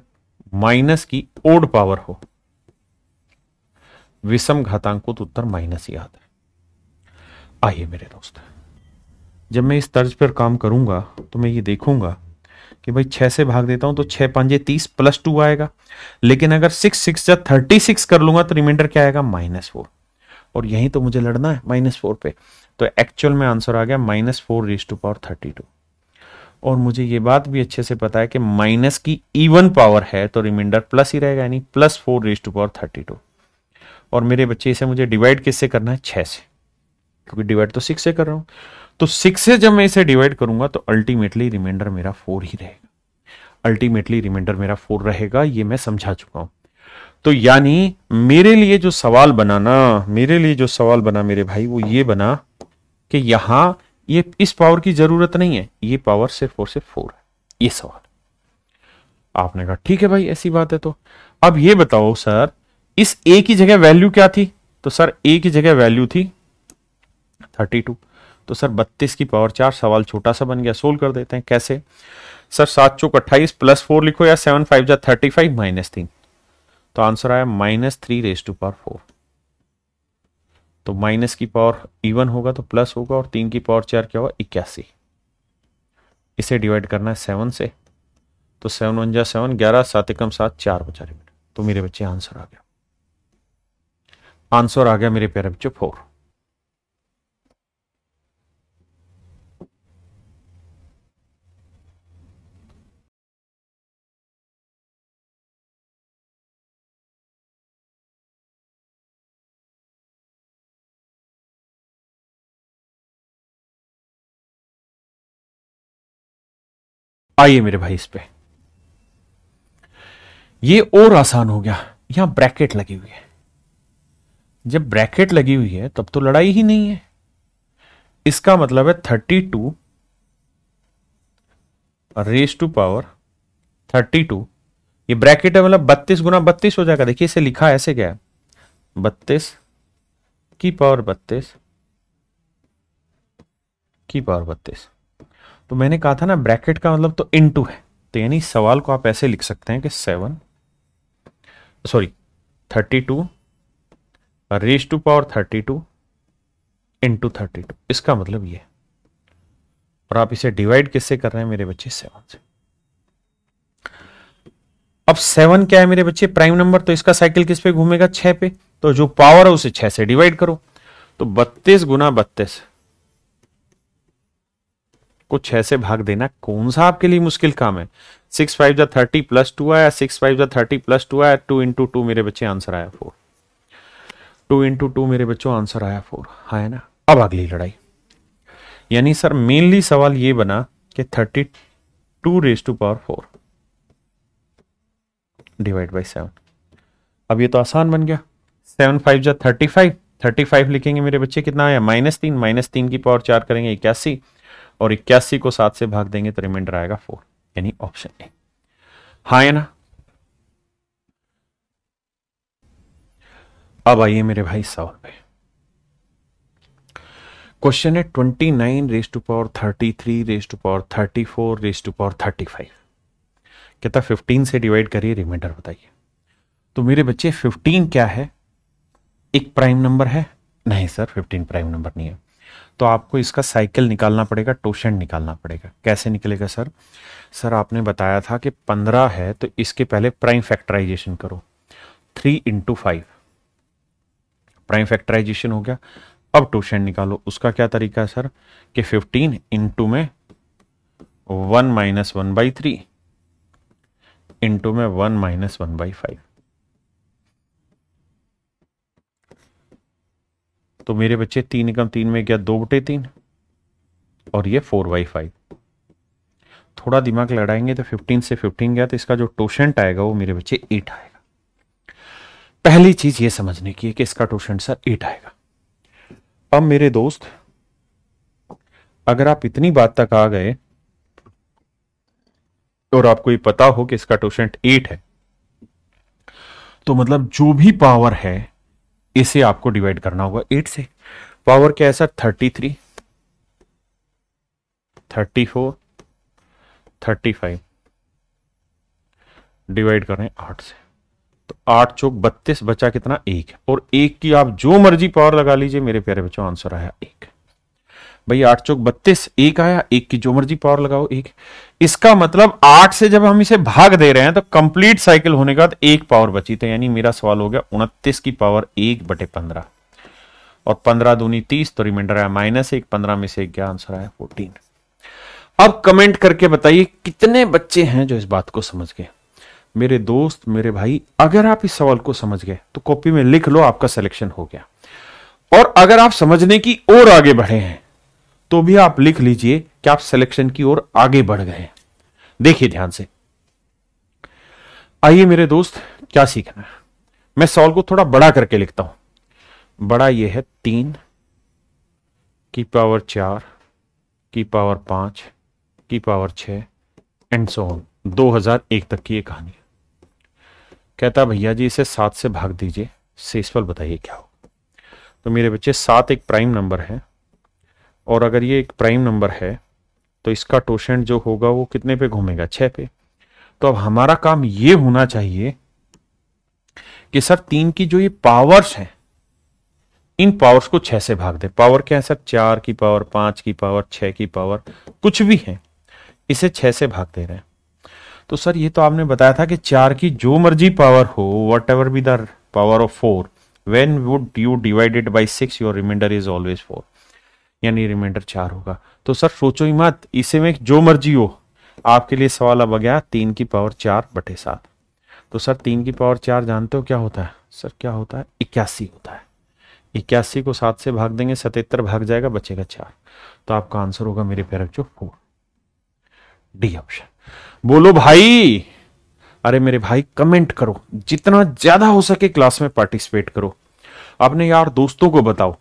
माइनस की ओड पावर हो, विषम घातांक हो, तो उत्तर माइनस ही आता है। आइए मेरे दोस्त, जब मैं इस तर्ज पर काम करूंगा तो मैं ये देखूंगा कि भाई 6 से भाग देता हूं तो 6 पंजे 30 प्लस 2 आएगा, लेकिन अगर 6 6 जा 36 कर लूंगा तो रिमाइंडर क्या आएगा, -4। और यहीं तो मुझे लड़ना है -4 पे, तो एक्चुअल में आंसर आ गया -4^32। और मुझे ये बात भी अच्छे से पता है कि माइनस की इवन पावर है तो रिमाइंडर प्लस ही रहेगा, यानी +4^32। और मेरे बच्चे इसे मुझे डिवाइड किससे करना है, 6 से, क्योंकि डिवाइड तो 6 से कर रहा हूं। तो 6 से जब मैं इसे डिवाइड करूंगा तो अल्टीमेटली रिमाइंडर मेरा 4 ही रहेगा, अल्टीमेटली रिमाइंडर मेरा 4 रहेगा, ये मैं समझा चुका हूं। तो यानी मेरे लिए जो सवाल बना मेरे भाई, वो ये बना कि यहां ये इस पावर की जरूरत नहीं है, ये पावर सिर्फ और सिर्फ 4 है, ये सवाल। आपने कहा ठीक है भाई, ऐसी बात है तो अब ये बताओ सर, इस ए की जगह वैल्यू क्या थी, तो सर ए की जगह वैल्यू थी 32। तो सर 32 की पावर 4, सवाल छोटा सा बन गया, सोल्व कर देते हैं। कैसे सर, 7 चौक 28 +4 लिखो, या 7 5 जा 35 -3, तो आंसर आया -3^4। तो माइनस की पावर इवन होगा तो प्लस होगा, और 3 की पावर 4 क्या होगा, 81। इसे डिवाइड करना है 7 से, तो 7 1 जा 7, 11, 7 एकम 7, 4 बचा रिमाइंडर। तो मेरे बच्चे आंसर आ गया, आंसर आ गया मेरे प्यारे बच्चों 4। आइए मेरे भाई, इस पे ये और आसान हो गया, यहां ब्रैकेट लगी हुई है। जब ब्रैकेट लगी हुई है तब तो लड़ाई ही नहीं है, इसका मतलब है 32^32, ये ब्रैकेट है, मतलब 32 गुना 32 हो जाएगा। देखिए इसे लिखा ऐसे क्या है, 32 की पावर 32 की पावर 32। तो मैंने कहा था ना, ब्रैकेट का मतलब तो इनटू है, तो यानी सवाल को आप ऐसे लिख सकते हैं कि 32^32 इंटू 32, इसका मतलब ये। और आप इसे डिवाइड किससे कर रहे हैं मेरे बच्चे, 7 से। अब 7 क्या है मेरे बच्चे, प्राइम नंबर, तो इसका साइकिल किस पे घूमेगा, 6 पे। तो जो पावर है उसे 6 से डिवाइड करो, तो 32 गुना 32 को 6 से भाग देना कौन सा आपके लिए मुश्किल काम है। 6 5 जा 30 +2 आया, 6 5 जा 30 +2 आया, 2 इंटू 2 मेरे बच्चे आंसर आया 4। 2 इंटू 2 मेरे बच्चों आंसर आया 4, हाँ है ना। अब अगली लड़ाई, यानी सर मेनली सवाल ये बना कि 32^4 डिवाइड बाई 7। अब ये तो आसान बन गया, 7 5 जा 35, 35 लिखेंगे मेरे बच्चे, कितना आया -3, -3 की पावर 4 करेंगे 81, और 81 को 7 से भाग देंगे तो रिमाइंडर आएगा 4, यानी ऑप्शन ए, हाँ है ना। अब आइए मेरे भाई सवाल पे, क्वेश्चन है 29^33^34^35, कहता 15 से डिवाइड करिए, रिमाइंडर बताइए। तो मेरे बच्चे 15 क्या है, एक प्राइम नंबर है, नहीं सर 15 प्राइम नंबर नहीं है, तो आपको इसका साइकिल निकालना पड़ेगा, टोशेंट निकालना पड़ेगा। कैसे निकलेगा सर, सर आपने बताया था कि 15 है तो इसके पहले प्राइम फैक्टराइजेशन करो, 3 इंटू 5, प्राइम फैक्टराइजेशन हो गया। अब टोशेंट निकालो, उसका क्या तरीका है सर, कि 15 इंटू में 1 - 1/3 इंटू में 1 - 1/5। तो मेरे बच्चे 3 एकम 3 में गया 2/3, और ये 4/5। थोड़ा दिमाग लड़ाएंगे तो 15 से 15 गया, तो इसका जो टोशेंट आएगा वो मेरे बच्चे 8 आएगा। पहली चीज ये समझने की है कि इसका टोशेंट सर 8 आएगा। अब मेरे दोस्त, अगर आप इतनी बात तक आ गए और आपको ये पता हो कि इसका टोशेंट 8 है, तो मतलब जो भी पावर है इसे आपको डिवाइड करना होगा 8 से। पावर क्या है सर? 33, 34, 35 डिवाइड कर रहे हैं 8 से। तो 8 चौक 32, बचा कितना? 1। और 1 की आप जो मर्जी पावर लगा लीजिए मेरे प्यारे बच्चों, आंसर आया 1। भाई 8 चौक 32, 1 आया, 1 की जो मर्जी पावर लगाओ 1। इसका मतलब 8 से जब हम इसे भाग दे रहे हैं तो कंप्लीट साइकिल होने के बाद 1 पावर बची। तो यानी मेरा सवाल हो गया 29 की पावर 1/15 और 15 दूनी 30, तो रिमाइंडर आया -1। 15 में से 1 गया, आंसर आया 14। अब कमेंट करके बताइए कितने बच्चे हैं जो इस बात को समझ गए। मेरे दोस्त, मेरे भाई, अगर आप इस सवाल को समझ गए तो कॉपी में लिख लो, आपका सिलेक्शन हो गया। और अगर आप समझने की ओर आगे बढ़े हैं तो भी आप लिख लीजिए कि आप सिलेक्शन की ओर आगे बढ़ गए हैं। देखिए ध्यान से, आइए मेरे दोस्त, क्या सीखना है। मैं सवाल को थोड़ा बड़ा करके लिखता हूं। बड़ा ये है 3 की पावर 4 की पावर 5 की पावर 6 एंड सो ऑन। 2001 तक की ये कहानी है। कहता भैया जी इसे 7 से भाग दीजिए, शेषफल बताइए क्या होगा। तो मेरे बच्चे 7 एक प्राइम नंबर है, और अगर ये एक प्राइम नंबर है तो इसका टोशेंट जो होगा वो कितने पे घूमेगा? 6 पे। तो अब हमारा काम ये होना चाहिए कि सर 3 की जो ये पावर्स हैं इन पावर्स को 6 से भाग दे। पावर क्या है सर? 4 की पावर, 5 की पावर, 6 की पावर, कुछ भी है, इसे 6 से भाग दे रहे हैं। तो सर ये तो आपने बताया था कि 4 की जो मर्जी पावर हो, whatever be the power of 4, when would you divide it by 6 your remainder is always 4, यानी रिमाइंडर 4 होगा। तो सर सोचो ही मत, इसे में जो मर्जी हो। आपके लिए सवाल अब आ गया 3 की पावर 4/7। तो सर 3 की पावर 4 जानते हो क्या होता है? सर क्या होता है? 81 होता है। 81 को 7 से भाग देंगे, 77 भाग जाएगा, बचेगा 4। तो आपका आंसर होगा मेरे प्यारे बच्चों 4, डी ऑप्शन। बोलो भाई। अरे मेरे भाई कमेंट करो, जितना ज्यादा हो सके क्लास में पार्टिसिपेट करो, अपने यार दोस्तों को बताओ।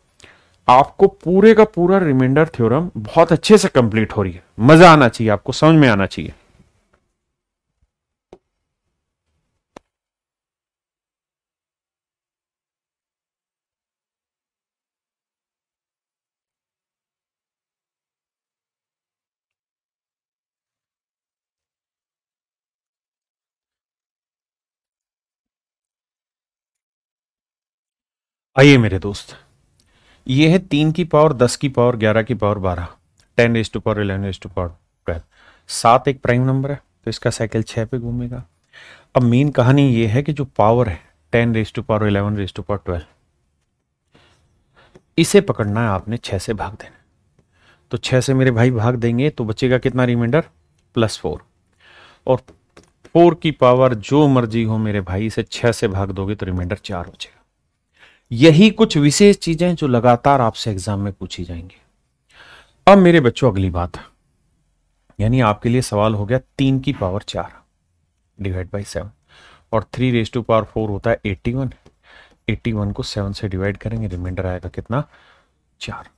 आपको पूरे का पूरा रिमाइंडर थ्योरम बहुत अच्छे से कंप्लीट हो रही है। मजा आना चाहिए, आपको समझ में आना चाहिए। आइए मेरे दोस्त, ये है 3 की पावर 10 की पावर 11 की पावर 12, 10 11 12। 7 एक प्राइम नंबर है तो इसका साइकिल 6 पे घूमेगा। अब मेन कहानी ये है कि जो पावर है 10 11 12, इसे पकड़ना है आपने, 6 से भाग देना। तो 6 से मेरे भाई भाग देंगे तो बचेगा कितना रिमाइंडर? +4। और 4 की पावर जो मर्जी हो मेरे भाई, इसे 6 से भाग दोगे तो रिमाइंडर 4 बचेगा। यही कुछ विशेष चीजें जो लगातार आपसे एग्जाम में पूछी जाएंगी। अब मेरे बच्चों अगली बात, यानी आपके लिए सवाल हो गया 3 की पावर 4 डिवाइड बाई 7, और 3 होता है 81। 81 को 7 से डिवाइड करेंगे, रिमाइंडर आएगा कितना? 4।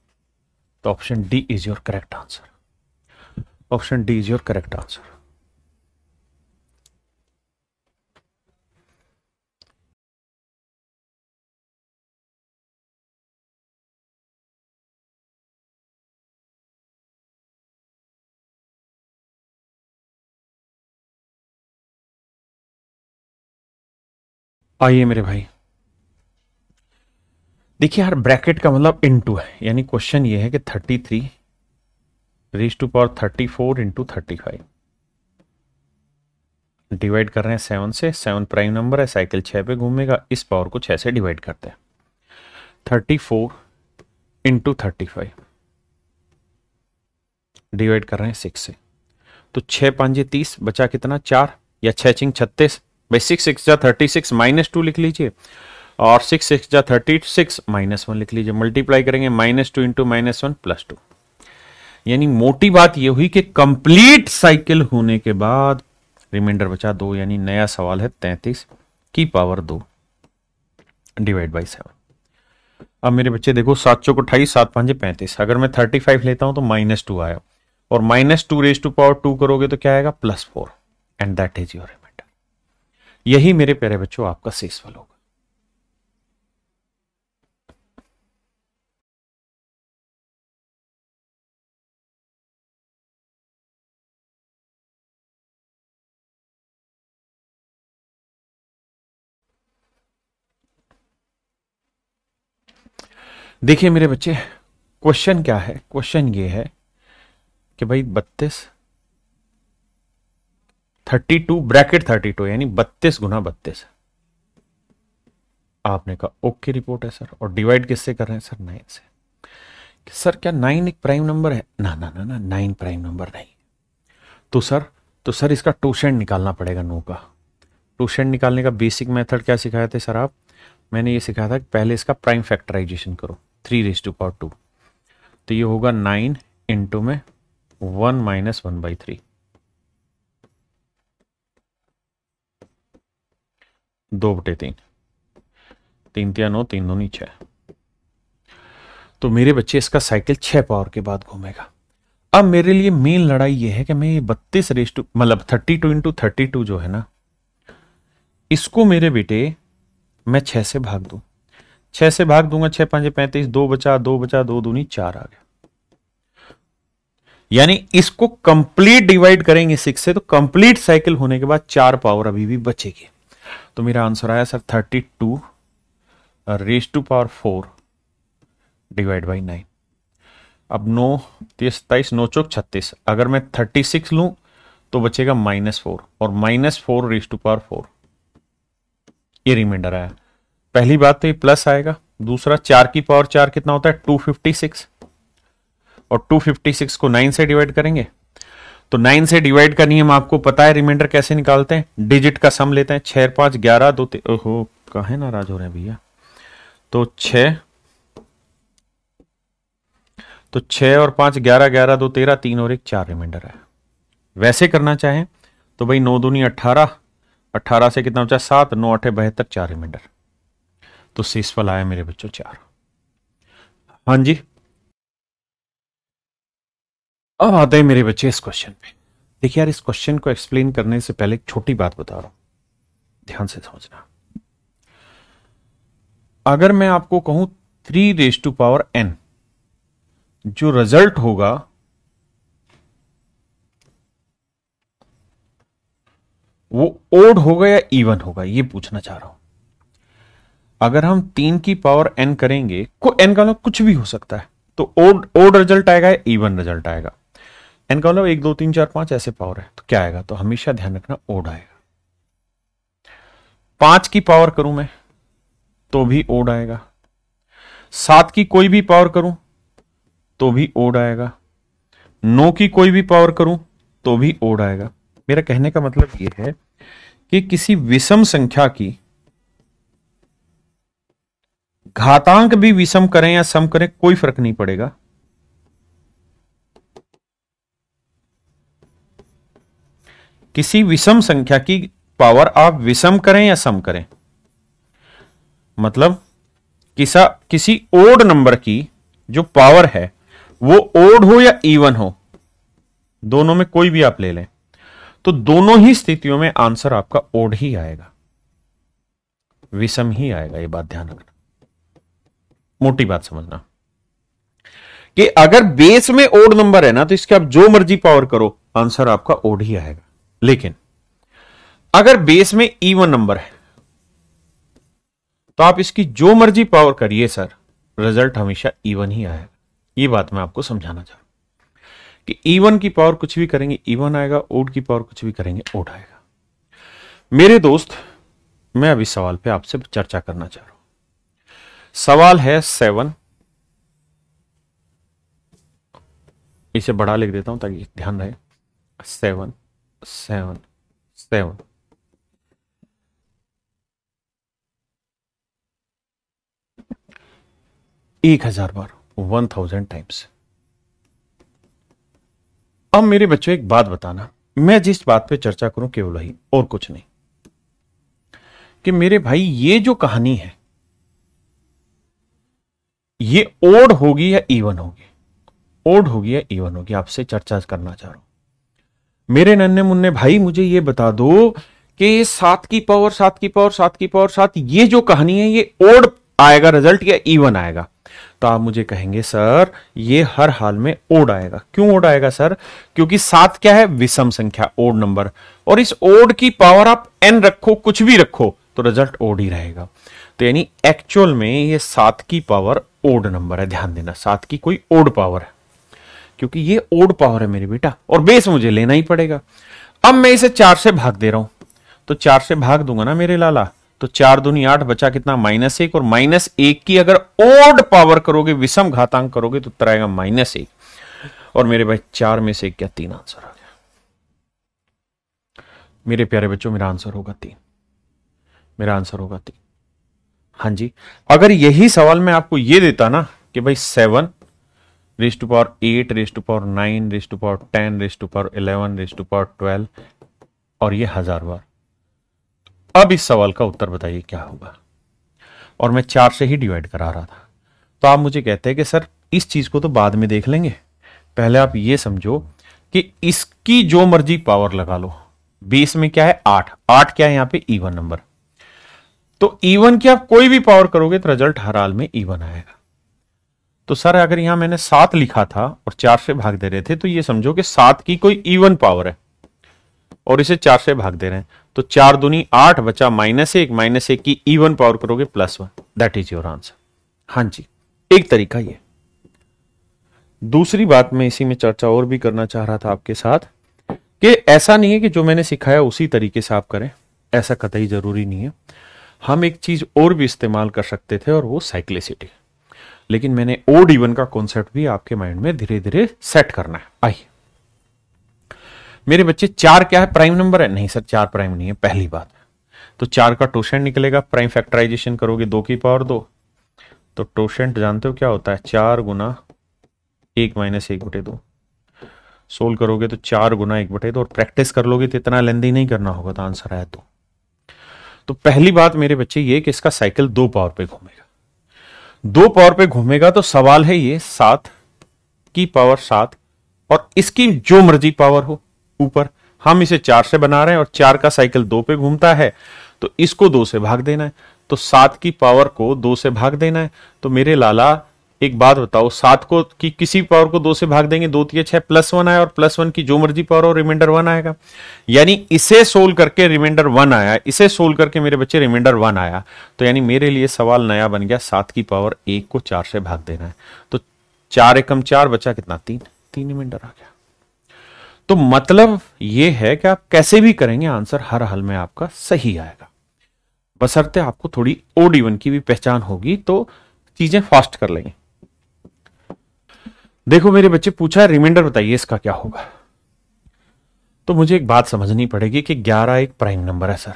तो option D is your correct answer. Option D is your correct answer. आइए मेरे भाई, देखिए यार, ब्रैकेट का मतलब इनटू है, यानी क्वेश्चन ये है कि 33 इंटू 35 डिवाइड कर रहे हैं 7 से। 7 प्राइम नंबर है, साइकिल 6 पे घूमेगा, इस पावर को 6 से डिवाइड करते हैं। 34 इंटू 35 डिवाइड कर रहे हैं 6 से। तो 6 5 30, बचा कितना? 4, या 6 6 36। भाई 6 6 जा 36, -2 लिख लीजिए, और 6 6 जा 36, -1 लिख लीजिए। मल्टीप्लाई करेंगे -2 इंटू -1 +2। यानी मोटी बात यह हुई कि कंप्लीट साइकिल होने के बाद रिमाइंडर बचा 2, यानी नया सवाल है 33 की पावर 2 डिवाइड बाई 7। अब मेरे बच्चे देखो, 7 चौक 28, 7 5 35। अगर मैं 35 लेता हूं तो -2 आया, और -2 रेज टू पावर 2 करोगे तो क्या आएगा? +4, and that is your remainder. यही मेरे प्यारे बच्चों आपका शेषफल होगा। देखिए मेरे बच्चे, क्वेश्चन क्या है? क्वेश्चन ये है कि भाई 32 ब्रैकेट 32 यानी 32 गुना 32। आपने कहा ओके रिपोर्ट है सर, और डिवाइड किससे कर रहे हैं सर? 9 से। सर क्या 9 एक प्राइम नंबर है? ना ना ना ना, 9 प्राइम नंबर नहीं। तो सर इसका टोशेंट निकालना पड़ेगा 9 का। टोशेंट निकालने का बेसिक मेथड क्या सिखाए थे सर आप? मैंने ये सिखाया था कि पहले इसका प्राइम फैक्टराइजेशन करो, 3⁻²। तो ये होगा 9 इंटू में 1 माइनस 1/3, 2/3, 3 तिया 9, 3 दूनी 6। तो मेरे बच्चे इसका साइकिल 6 पावर के बाद घूमेगा। अब मेरे लिए मेन लड़ाई ये है कि मैं ये 32 मतलब 32 इंटू 32 जो है ना, इसको मेरे बेटे मैं 6 से भाग दूं। 6 से भाग दूंगा, 6 5 35, 2 बचा, 2 दूनी 4 आ गया। यानी इसको कंप्लीट डिवाइड करेंगे 6 से, तो कंप्लीट साइकिल होने के बाद 4 पावर अभी भी बचेगी। तो मेरा आंसर आया सर 32⁴ डिवाइड बाई 9। अब 9 27, 9 चौक 36। अगर मैं 36 लूं तो बचेगा -4, और -4⁴ ये रिमाइंडर आया। पहली बात तो ये प्लस आएगा, दूसरा 4 की पावर 4 कितना होता है? 256, और 256 को 9 से डिवाइड करेंगे तो 9 से डिवाइड का नियम आपको पता है। रिमाइंडर कैसे निकालते हैं? डिजिट का सम लेते हैं, 6 5 11 2 ओहो कहे नाराज हो रहे हैं भैया। तो 6 और 5 11 11 2 13, 3 और 1 4 रिमाइंडर है। वैसे करना चाहें तो भाई 9 दूनी 18, 18 से कितना बचा? 7, 9 8 72, 4 रिमाइंडर। तो शेषफल आया मेरे बच्चों 4। हाँ जी, अब आते हैं मेरे बच्चे इस क्वेश्चन पे। देखिए यार, इस क्वेश्चन को एक्सप्लेन करने से पहले एक छोटी बात बता रहा हूं, ध्यान से समझना। अगर मैं आपको कहूं 3⁻n जो रिजल्ट होगा वो ओड होगा या इवन होगा, ये पूछना चाह रहा हूं। अगर हम 3 की पावर n करेंगे, को n का मतलब कुछ भी हो सकता है, तो ओड रिजल्ट आएगा या इवन रिजल्ट आएगा? n का मतलब 1 2 3 4 5 ऐसे पावर है, तो क्या आएगा? तो हमेशा ध्यान रखना ओड आएगा। 5 की पावर करूं मैं तो भी ओड आएगा, 7 की कोई भी पावर करूं तो भी ओड आएगा, 9 की कोई भी पावर करूं तो भी ओड आएगा। मेरा कहने का मतलब यह है कि किसी विषम संख्या की घातांक भी विषम करें या सम करें कोई फर्क नहीं पड़ेगा, किसी विषम संख्या की पावर आप विषम करें या सम करें, मतलब किसी ओड नंबर की जो पावर है वो ओड हो या इवन हो, दोनों में कोई भी आप ले लें, तो दोनों ही स्थितियों में आंसर आपका ओड ही आएगा, विषम ही आएगा। ये बात ध्यान रखना, मोटी बात समझना कि अगर बेस में ओड नंबर है ना, तो इसके आप जो मर्जी पावर करो आंसर आपका ओड ही आएगा। लेकिन अगर बेस में इवन नंबर है तो आप इसकी जो मर्जी पावर करिए सर, रिजल्ट हमेशा इवन ही आएगा। ये बात मैं आपको समझाना चाह रहा हूं कि इवन की पावर कुछ भी करेंगे इवन आएगा, ओड की पावर कुछ भी करेंगे ओड आएगा। मेरे दोस्त, मैं अभी सवाल पे आपसे चर्चा करना चाह रहा हूं। सवाल है 7, इसे बड़ा लिख देता हूं ताकि ध्यान रहे। 7 7 7 1000 बार, 1000 टाइम्स। अब मेरे बच्चों एक बात बताना, मैं जिस बात पे चर्चा करूं केवल वही और कुछ नहीं, कि मेरे भाई ये जो कहानी है ये ओड होगी या इवन होगी? ओड होगी या इवन होगी, आपसे चर्चा करना चाह रहा हूं। मेरे नन्हे मुन्ने भाई, मुझे ये बता दो कि ये 7 की पावर 7 की पावर 7 की पावर 7, ये जो कहानी है ये ओड आएगा रिजल्ट या इवन आएगा? तो आप मुझे कहेंगे सर ये हर हाल में ओड आएगा। क्यों ओड आएगा सर? क्योंकि 7 क्या है? विषम संख्या, ओड नंबर, और इस ओड की पावर आप n रखो, कुछ भी रखो, तो रिजल्ट ओड ही रहेगा। तो यानी एक्चुअल में ये 7 की पावर ओड नंबर है। ध्यान देना, 7 की कोई ओड पावर है, क्योंकि ये ओड पावर है मेरे बेटा, और बेस मुझे लेना ही पड़ेगा। अब मैं इसे 4 से भाग दे रहा हूं, तो 4 से भाग दूंगा ना मेरे लाला, तो 4 दूनी 8, बचा कितना? -1, और -1 की अगर ओड पावर करोगे, विषम घातांक करोगे, तो उत्तर आएगा -1। और मेरे भाई 4 में से क्या 3 आंसर आ गया। मेरे प्यारे बच्चों, मेरा आंसर होगा 3। मेरा आंसर होगा 3। हाँ जी, अगर यही सवाल मैं आपको ये देता ना कि भाई 7 raise to power 8 raise to power 9 raise to power 10 raise to power 11 raise to power 12, और ये 1000 बार, अब इस सवाल का उत्तर बताइए क्या होगा। और मैं 4 से ही डिवाइड करा रहा था। तो आप मुझे कहते हैं कि सर इस चीज को तो बाद में देख लेंगे, पहले आप ये समझो कि इसकी जो मर्जी पावर लगा लो। बेस में क्या है? 8। 8 क्या है यहां पे? Even number. तो इवन की आप कोई भी पावर करोगे तो रिजल्ट हर हाल में इवन आएगा। तो सर अगर यहां मैंने 7 लिखा था और 4 से भाग दे रहे थे, तो ये समझो कि 7 की कोई इवन पावर है और इसे 4 से भाग दे रहे हैं, तो 4 दूनी 8, बचा -1, -1 की इवन पावर करोगे +1। That is your answer. हाँ जी, एक तरीका ये। दूसरी बात मैं इसी में चर्चा और भी करना चाह रहा था आपके साथ कि ऐसा नहीं है कि जो मैंने सिखाया उसी तरीके से आप करें, ऐसा कतई जरूरी नहीं है। हम एक चीज और भी इस्तेमाल कर सकते थे, और वो साइक्लिसिटी। लेकिन मैंने ओड इवन का कॉन्सेप्ट भी आपके माइंड में धीरे धीरे सेट करना है। आइए मेरे बच्चे, 4 क्या है? प्राइम नंबर है? नहीं सर, 4 प्राइम नहीं है, पहली बात। तो 4 का टोशेंट निकलेगा, प्राइम फैक्टराइजेशन करोगे 2 की पावर 2, तो टोशेंट जानते हो क्या होता है? 4 गुना 1 - 1/2। सोल्व करोगे तो 4 गुना 1/2, और प्रैक्टिस कर लोगे तो इतना लेंदी नहीं करना होगा, तो आंसर आया 2। तो पहली बात मेरे बच्चे ये कि इसका साइकिल 2 पावर पे घूमेगा। 2 पावर पे घूमेगा तो सवाल है ये 7 की पावर 7, और इसकी जो मर्जी पावर हो ऊपर, हम इसे 4 से बना रहे हैं और 4 का साइकिल 2 पे घूमता है, तो इसको 2 से भाग देना है। तो 7 की पावर को 2 से भाग देना है। तो मेरे लाला एक बात बताओ, 7 को की किसी पावर को 2 से भाग देंगे, 2 3 6 +1 आया, और +1 की जो मर्जी पावर हो, रिमाइंडर 1 आएगा। यानी इसे सोल्व करके रिमाइंडर 1 आया, इसे सोल्व करके मेरे बच्चे रिमाइंडर 1 आया। तो यानी मेरे लिए सवाल नया बन गया, 7 की पावर 1 को 4 से भाग देना है। तो 4 एकम 4, बचा कितना? 3। 3 रिमाइंडर आ गया। तो मतलब यह है कि आप कैसे भी करेंगे आंसर हर हाल में आपका सही आएगा, बशर्ते आपको थोड़ी ओड इवन की भी पहचान होगी, तो चीजें फास्ट कर लेंगे। देखो मेरे बच्चे, पूछा है रिमाइंडर बताइए इसका क्या होगा। तो मुझे एक बात समझनी पड़ेगी कि 11 एक प्राइम नंबर है सर,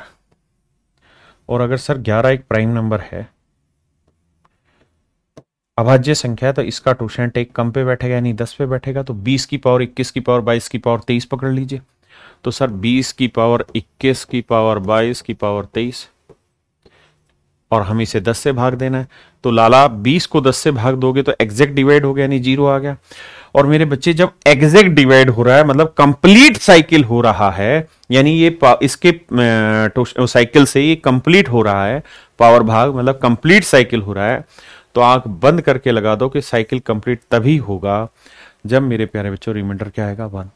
और अगर सर 11 एक प्राइम नंबर है, अभाज्य संख्या है, तो इसका टोशेंट एक कम पे बैठेगा यानी 10 पे बैठेगा। तो 20 की पावर 21 की पावर 22 की पावर 23 पकड़ लीजिए। तो सर 20 की पावर 21 की पावर 22 की पावर 23, और हम इसे 10 से भाग देना है। तो लाला 20 को 10 से भाग दोगे तो एग्जैक्ट डिवाइड हो गया, यानी 0 आ गया। और मेरे बच्चे, जब एग्जैक्ट डिवाइड हो रहा है मतलब कंप्लीट साइकिल हो रहा है, यानी ये इसके साइकिल से ये कंप्लीट हो रहा है, पावर भाग मतलब कंप्लीट साइकिल हो रहा है, तो आंख बंद करके लगा दो कि साइकिल कंप्लीट तभी होगा जब मेरे प्यारे बच्चों रिमाइंडर क्या आएगा? 1।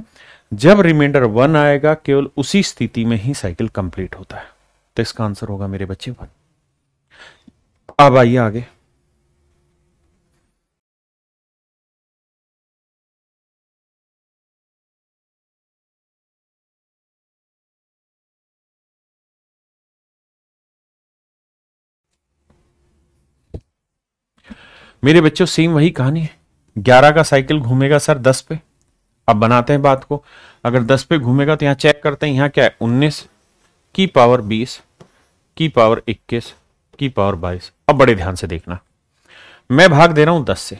जब रिमाइंडर 1 आएगा, केवल उसी स्थिति में ही साइकिल कंप्लीट होता है। तो इसका आंसर होगा मेरे बच्चे 1। अब आइए आगे। मेरे बच्चों सेम वही कहानी है। 11 का साइकिल घूमेगा सर 10 पे। अब बनाते हैं बात को, अगर 10 पे घूमेगा तो यहां चेक करते हैं, यहां क्या है? 19 की पावर 20 की पावर 21 की पावर 22। अब बड़े ध्यान से देखना, मैं भाग दे रहा हूं 10 से।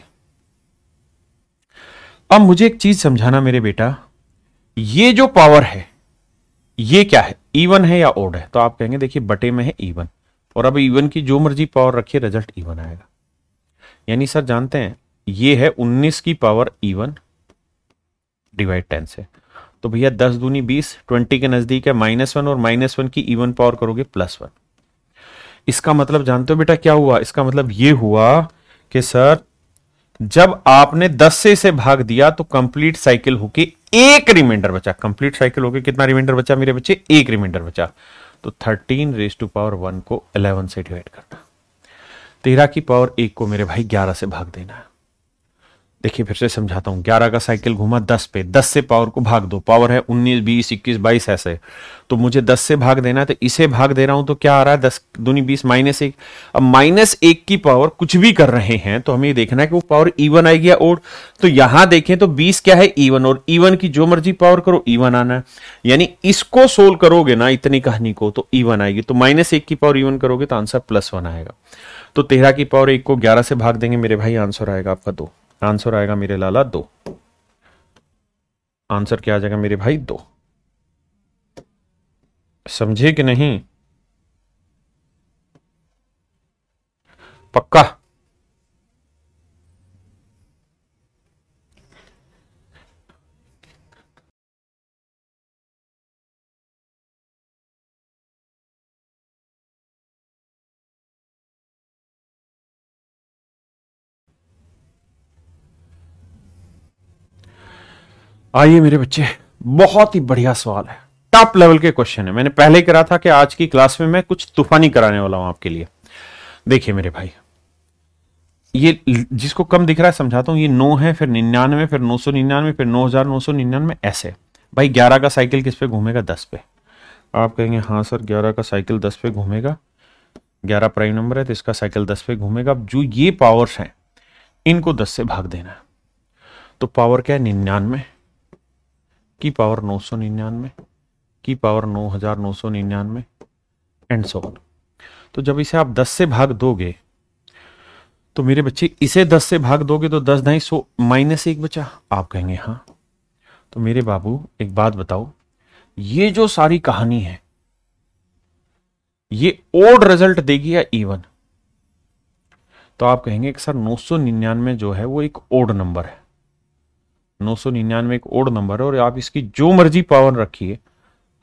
अब मुझे एक चीज समझाना मेरे बेटा, ये जो पावर है ये क्या है? इवन है या ओड है? तो आप कहेंगे देखिए बटे में है इवन, और अब इवन की जो मर्जी पावर रखिए रिजल्ट इवन आएगा। यानी सर जानते हैं ये है 19 की पावर इवन डिवाइड 10 से, तो भैया 10 दूनी 20, 20 के नजदीक है -1 और -1 की इवन पावर करोगे +1। इसका मतलब जानते हो बेटा क्या हुआ? इसका मतलब ये हुआ कि सर जब आपने 10 से इसे भाग दिया तो कंप्लीट साइकिल होके एक रिमाइंडर बचा। कंप्लीट साइकिल होके कितना रिमाइंडर बचा मेरे बच्चे? एक रिमाइंडर बचा। तो 13 raised to power 1 को 11 से डिवाइड करना। 13 की पावर 1 को मेरे भाई 11 से भाग देना है। देखिए फिर से समझाता हूं, 11 का साइकिल घूमा 10 पे, 10 से पावर को भाग दो, पावर है 19, 20, 21, 22 ऐसे, तो मुझे 10 से भाग देना है, तो इसे भाग दे रहा हूं तो क्या आ रहा है? 10 दूनी 20 -1। अब -1 की पावर कुछ भी कर रहे हैं तो हमें देखना है कि वो पावर इवन आएगी या ओड। तो यहां देखें तो 20 क्या है? इवन, और इवन की जो मर्जी पावर करो इवन आना है। यानी इसको सोल्व करोगे ना इतनी कहानी को तो इवन आएगी। तो -1 की पावर इवन करोगे तो आंसर +1 आएगा। तो 13 की पावर 1 को 11 से भाग देंगे मेरे भाई, आंसर आएगा आपका 2। आंसर आएगा मेरे लाला 2। आंसर क्या आ जाएगा मेरे भाई? 2। समझे कि नहीं? पक्का? आइए मेरे बच्चे, बहुत ही बढ़िया सवाल है, टॉप लेवल के क्वेश्चन है। मैंने पहले करा था कि आज की क्लास में मैं कुछ तूफानी कराने वाला हूं आपके लिए। देखिए मेरे भाई, ये जिसको कम दिख रहा है समझाता हूं। ये 9 है, फिर 99, फिर 999, फिर 9999, ऐसे। भाई 11 का साइकिल किस पे घूमेगा? 10 पे। आप कहेंगे हाँ सर 11 का साइकिल 10 पे घूमेगा, 11 प्राइम नंबर है तो इसका साइकिल 10 पे घूमेगा। अब जो ये पावर्स हैं इनको 10 से भाग देना है। तो पावर क्या है? 99 की पावर 999 की पावर 9999 एंड सो ऑन। तो जब इसे आप 10 से भाग दोगे तो मेरे बच्चे इसे 10 से भाग दोगे तो 10 ढाई 100 -1 बचा। आप कहेंगे हाँ। तो मेरे बाबू एक बात बताओ, ये जो सारी कहानी है ये ओड रिजल्ट देगी या इवन? तो आप कहेंगे कि सर 999 जो है वो एक ओड नंबर है। 999 एक ओड नंबर है और आप इसकी जो मर्जी पावर रखिए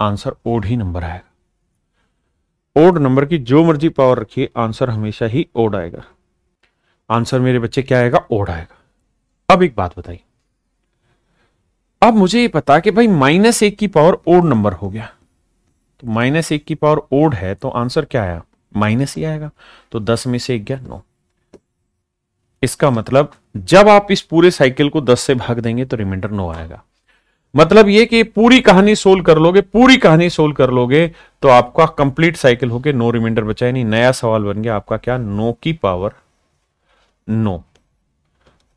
आंसर ओड ही नंबर आएगा। ओड नंबर की जो मर्जी पावर रखिए आंसर हमेशा ही ओड आएगा। आंसर मेरे बच्चे क्या आएगा? ओड आएगा। अब एक बात बताइए, अब मुझे ये पता कि भाई -1 की पावर ओड नंबर हो गया, तो -1 की पावर ओड है तो आंसर क्या आया? माइनस ही आएगा। तो 10 में से 1 गया 9। इसका मतलब जब आप इस पूरे साइकिल को 10 से भाग देंगे तो रिमाइंडर 9 आएगा। मतलब ये कि पूरी कहानी सोल्व कर लोगे, पूरी कहानी सोल्व कर लोगे तो आपका कंप्लीट साइकिल होके 9 रिमाइंडर बचा ही नहीं। नया सवाल बन गया आपका क्या? 9 की पावर 9